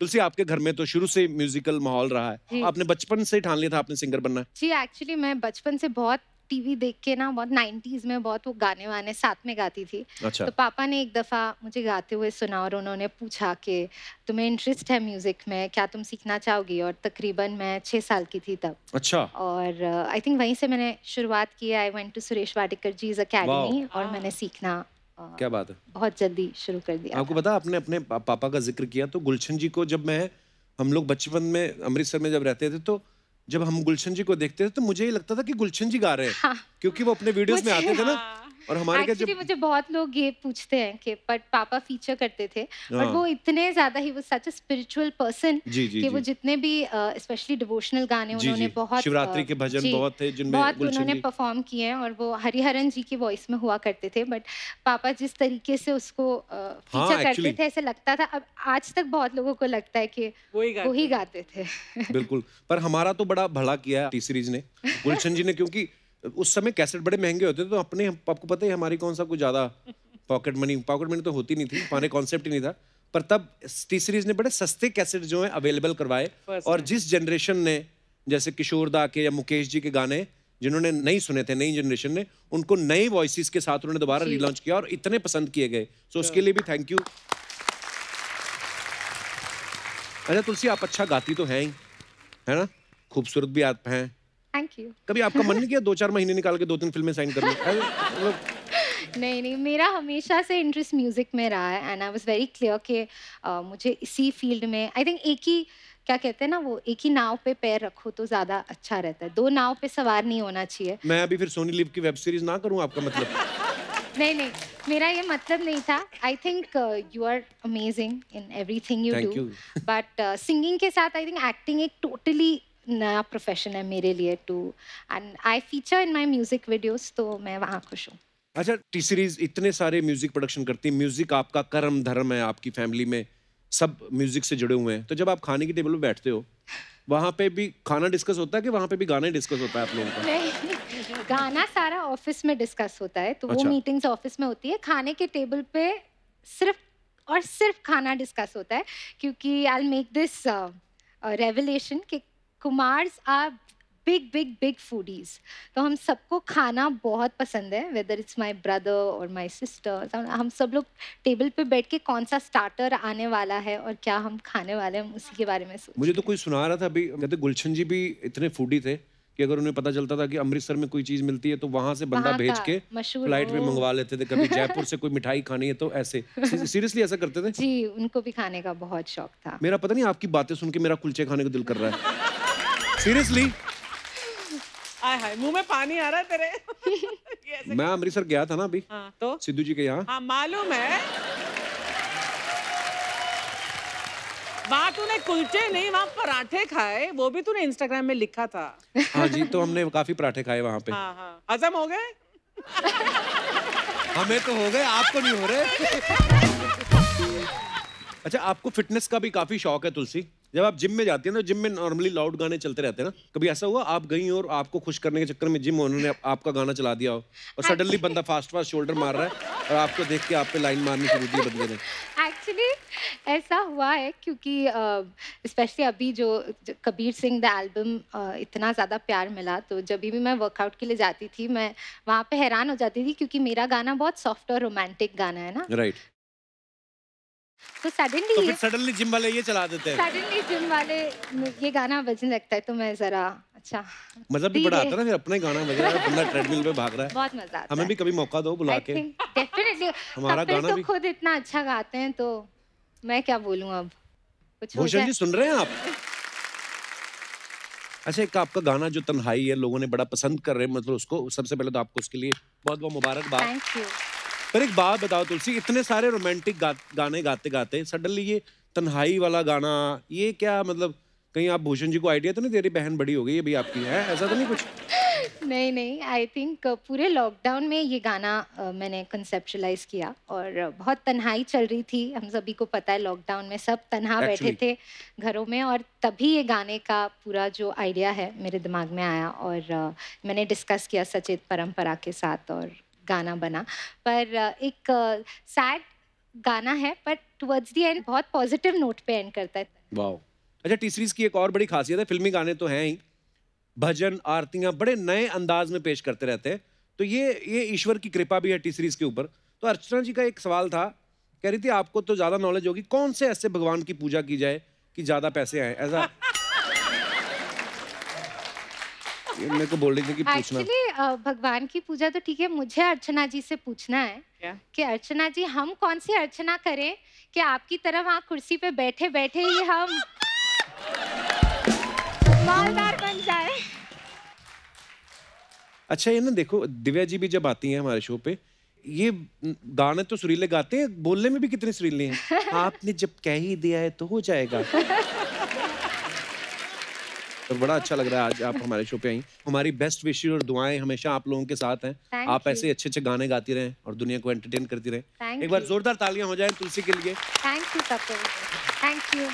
तुलसी, आपके घर में तो शुरू से म्यूजिकल माहौल रहा है, जी। आपने बचपन से ठान लिया था आपने सिंगर बनना है? जी, एक्चुअली मैं बचपन से बहुत टीवी देख के ना, बहुत 90s में बहुत वो गाने वाने साथ में गाती थी। अच्छा। तो पापा ने एक दफ़ा मुझे गाते हुए सुना और उन्होंने पूछा कि तुम्हें इंटरेस्ट है म्यूज़िक में, क्या तुम सीखना चाहोगी? और तकरीबन मैं 6 साल की थी तब। अच्छा। और आई थिंक वहीं से मैंने शुरुआत की। I went to Suresh Wadkar ji's academy और मैंने सीखना क्या बात है, बहुत जल्दी शुरू कर दिया। आपको पता, आपने अपने पापा का जिक्र किया तो गुलशन जी को, जब हम लोग बचपन में अमृतसर में जब रहते थे, तो जब हम गुलशन जी को देखते थे तो मुझे ये लगता था कि गुलशन जी गा रहे हैं। हाँ। क्योंकि वो अपने वीडियोस में आते थे ना, और हमारे क्या एक्चुअली मुझे बहुत लोग ये पूछते हैं कि बट पापा फीचर करते थे, बट हाँ। वो इतने ज्यादा ही वो सच अ स्पिरिचुअल पर्सन जी, जी, कि वो जी। जितने भी स्पेशली डिवोशनल गाने जी, उन्होंने जी। बहुत शिवरात्रि के भजन जी, बहुत थे जिनमें बहुत गुलशन उन्होंने जी। परफॉर्म किए हैं, और वो हरिहरन जी की वॉइस में हुआ करते थे। बट पापा जिस तरीके से उसको फीचर करते actually। थे, ऐसे लगता था, अब आज तक बहुत लोगों को लगता है कि वो ही गाते थे। बिल्कुल, पर हमारा तो बड़ा भला किया टी सीरीज ने, गुलशन जी ने, क्योंकि उस समय कैसेट बड़े महंगे होते थे, तो अपने आपको पता ही हमारी कौन सा कुछ ज्यादा पॉकेट मनी तो होती नहीं थी, हमारे कॉन्सेप्ट ही नहीं था, पर तब टी सीरीज ने बड़े सस्ते कैसेट जो है अवेलेबल करवाए। और जिस जनरेशन ने, जैसे किशोर दा के या मुकेश जी के गाने जिन्होंने नहीं सुने थे, नई जनरेशन ने, उनको नई वॉइसेस के साथ उन्होंने दोबारा रीलॉन्च किया और इतने पसंद किए गए। सो उसके लिए भी थैंक यू। अच्छा तुलसी, आप अच्छा गाती तो हैं ही, है ना, खूबसूरत भी आप हैं। Thank you. कभी आपका मन नहीं किया 2-4 महीने निकाल के 2-3 फिल्में साइन कर लो? नहीं, मेरा हमेशा से इंटरेस्ट म्यूजिक में रहा है, and I was very clear कि मुझे इसी फील्ड में, आई थिंक एक ही, क्या कहते हैं ना, वो एक ही नाव पे पैर रखो तो ज्यादा अच्छा रहता है, 2 नाव पे सवार नहीं होना चाहिए। मैं अभी फिर सोनी लिव की वेब सीरीज ना करूं, आपका मतलब? नहीं, मेरा ये मतलब नहीं था। I think you are amazing in everything you Thank do, you। But singing के साथ आई थिंक एक्टिंग एक टोटली नया प्रोफेशन है मेरे लिए too, and I feature in my music videos, तो मैं वहाँ खुश हूँ। अच्छा, टी सीरीज इतने सारे म्यूजिक प्रोडक्शन करती है, म्यूजिक आपका कर्म धर्म है आपकी फैमिली में, सब म्यूजिक से जुड़े हुए हैं, तो जब आप खाने की टेबल पे बैठते हो वहाँ पे भी खाना डिस्कस होता है कि वहाँ पे भी गाना ही डिस्कस होता है आप लोगों का? नहीं, गाना सारा ऑफिस में डिस्कस होता है, तो वो अच्छा। मीटिंग्स ऑफिस में होती है। खाने के टेबल पे सिर्फ और सिर्फ खाना डिस्कस होता है, क्योंकि आई मेक दिस रेवलेशन कि Kumars are big big big foodies. तो हम सबको खाना बहुत पसंद है, वेदर इट्स माय ब्रदर और माय सिस्टर। हम सब लोग टेबल पे बैठ के कौन सा स्टार्टर आने वाला है और क्या हम खाने वाले हैं, हम उसी के बारे में सोचते मुझे तो कोई सुना रहा था अभी, कहते गुलशन जी भी इतने फूडी थे कि अगर उन्हें पता चलता था कि अमृतसर में कोई चीज मिलती है तो वहां से बंदा वहाँ भेज का के मशहूर फ्लाइट में वो। मंगवा लेते थे। कभी जयपुर से कोई मिठाई खानी है तो ऐसे सीरियसली ऐसा करते थे? जी, उनको भी खाने का बहुत शौक था। मेरा पता नहीं, आपकी बातें सुन के मेरा कुलचे खाने को दिल कर रहा है सीरियसली। आय हाय, मुंह में पानी आ रहा है तेरे। ये ऐसे- मैं अमृतसर गया था ना अभी, हाँ, तो सिद्धू जी के यहाँ। हाँ मालूम है, वहाँ तूने कुलचे नहीं वहाँ पराठे खाए, वो भी तूने इंस्टाग्राम में लिखा था। हाँ जी, तो हमने काफी पराठे खाए वहाँ पे। हाँ हाँ, हजम हो गए? हमें तो हो गए, आपको नहीं हो रहे। अच्छा, आपको फिटनेस का भी काफी शौक है तुलसी। जब आप जिम में जाती हैं तो जिम में नॉर्मली लाउड गाने चलते रहते हैं ना, कभी ऐसा हुआ आप गई और आपको खुश करने के चक्कर में जिम उन्होंने आपका गाना चला दिया हो और सडनली बंदा फास्ट फास्ट शोल्डर मार रहा है और आपको देख के आप पे लाइन मारनी शुरू की बंदे ने? एक्चुअली ऐसा हुआ है, क्योंकि स्पेशली अभी जो कबीर सिंह द एल्बम इतना ज़्यादा प्यार मिला, तो जब भी मैं वर्कआउट के लिए जाती थी मैं वहाँ पे हैरान हो जाती थी, क्योंकि मेरा गाना बहुत सॉफ्ट और रोमांटिक गाना है ना। राइट। तो तो सडनली फिर सडनली जिम वाले ये चला देते हैं। सडनली जिम वाले ये गाना बजने लगता है, तो मैं ज़रा अच्छा मजा भी बड़ा धीरे- आता है ना, फिर अपना ही गाना बज रहा है, बंदा ट्रेडमिल पे भाग रहा है। बहुत मज़ा आता हमें है। भी कभी मौका दो बुला आई के। थिंक डेफिनेटली हमारा कपिल गाना तो भी- खुद इतना अच्छा गाते हैं, तो मैं क्या बोलूँ अब, कुछ हो भूषण जाए। जी सुन रहे हैं आप? अच्छा, एक आपका गाना जो तन्हाई है लोगों ने बड़ा पसंद कर रहे हैं, मतलब उसको सबसे पहले तो आपको उसके लिए बहुत बहुत मुबारकबाद। Thank you. पर एक बात बताओ तुलसी, इतने सारे रोमांटिक गाने गाते गाते सडनली ये तन्हाई वाला गाना, ये क्या मतलब कहीं आप भूषण जी को आइडिया तो नहीं दे रही, बहन बड़ी हो गई है अभी आपकी, है ऐसा तो नहीं कुछ? नहीं, आई थिंक पूरे लॉकडाउन में ये गाना मैंने कंसेप्चुलाइज किया, और बहुत तन्हाई चल रही थी, हम सभी को पता है लॉकडाउन में सब तन्हा बैठे Actually. थे घरों में, और तभी ये गाने का पूरा जो आइडिया है मेरे दिमाग में आया, और मैंने डिस्कस किया सचेत परंपरा के साथ और गाना बना। पर एक सैड गाना है, पर टुवर्ड्स द एंड बहुत पॉजिटिव नोट पे एंड करता है। वाओ। अच्छा, टी सीरीज की एक और बड़ी खासियत है, फिल्मी गाने तो हैं ही, भजन आरतियां बड़े नए अंदाज में पेश करते रहते हैं, तो ये ईश्वर की कृपा भी है टी सीरीज के ऊपर। तो अर्चना जी का एक सवाल था, कह रही थी आपको तो ज्यादा नॉलेज होगी, कौन से ऐसे भगवान की पूजा की जाए कि ज्यादा पैसे आए, ऐसा ये मेरे को बोल रही थी कि पूछना। एक्चुअली भगवान की पूजा तो ठीक है, मुझे अर्चना जी से पूछना है क्या? कि अर्चना जी हम कौन सी अर्चना करें कि आपकी तरह वहाँ कुर्सी पे बैठे बैठे ही हम मालदार बन जाए। अच्छा, ये ना देखो, दिव्या जी भी जब आती हैं हमारे शो पे, ये गाने तो सुरीले गाते हैं, बोलने में भी कितने सुरीले हैं। आपने जब कह ही दिया है तो हो जाएगा। तो बड़ा अच्छा लग रहा है आज आप हमारे शो पे आई। हमारी बेस्ट विशेस और दुआएं हमेशा आप लोगों के साथ हैं। Thank आप you. ऐसे अच्छे अच्छे गाने गाती रहें और दुनिया को एंटरटेन करती रहें। Thank एक बार you. जोरदार तालियां हो जाएं तुलसी के लिए। Thank you Kapil, thank you.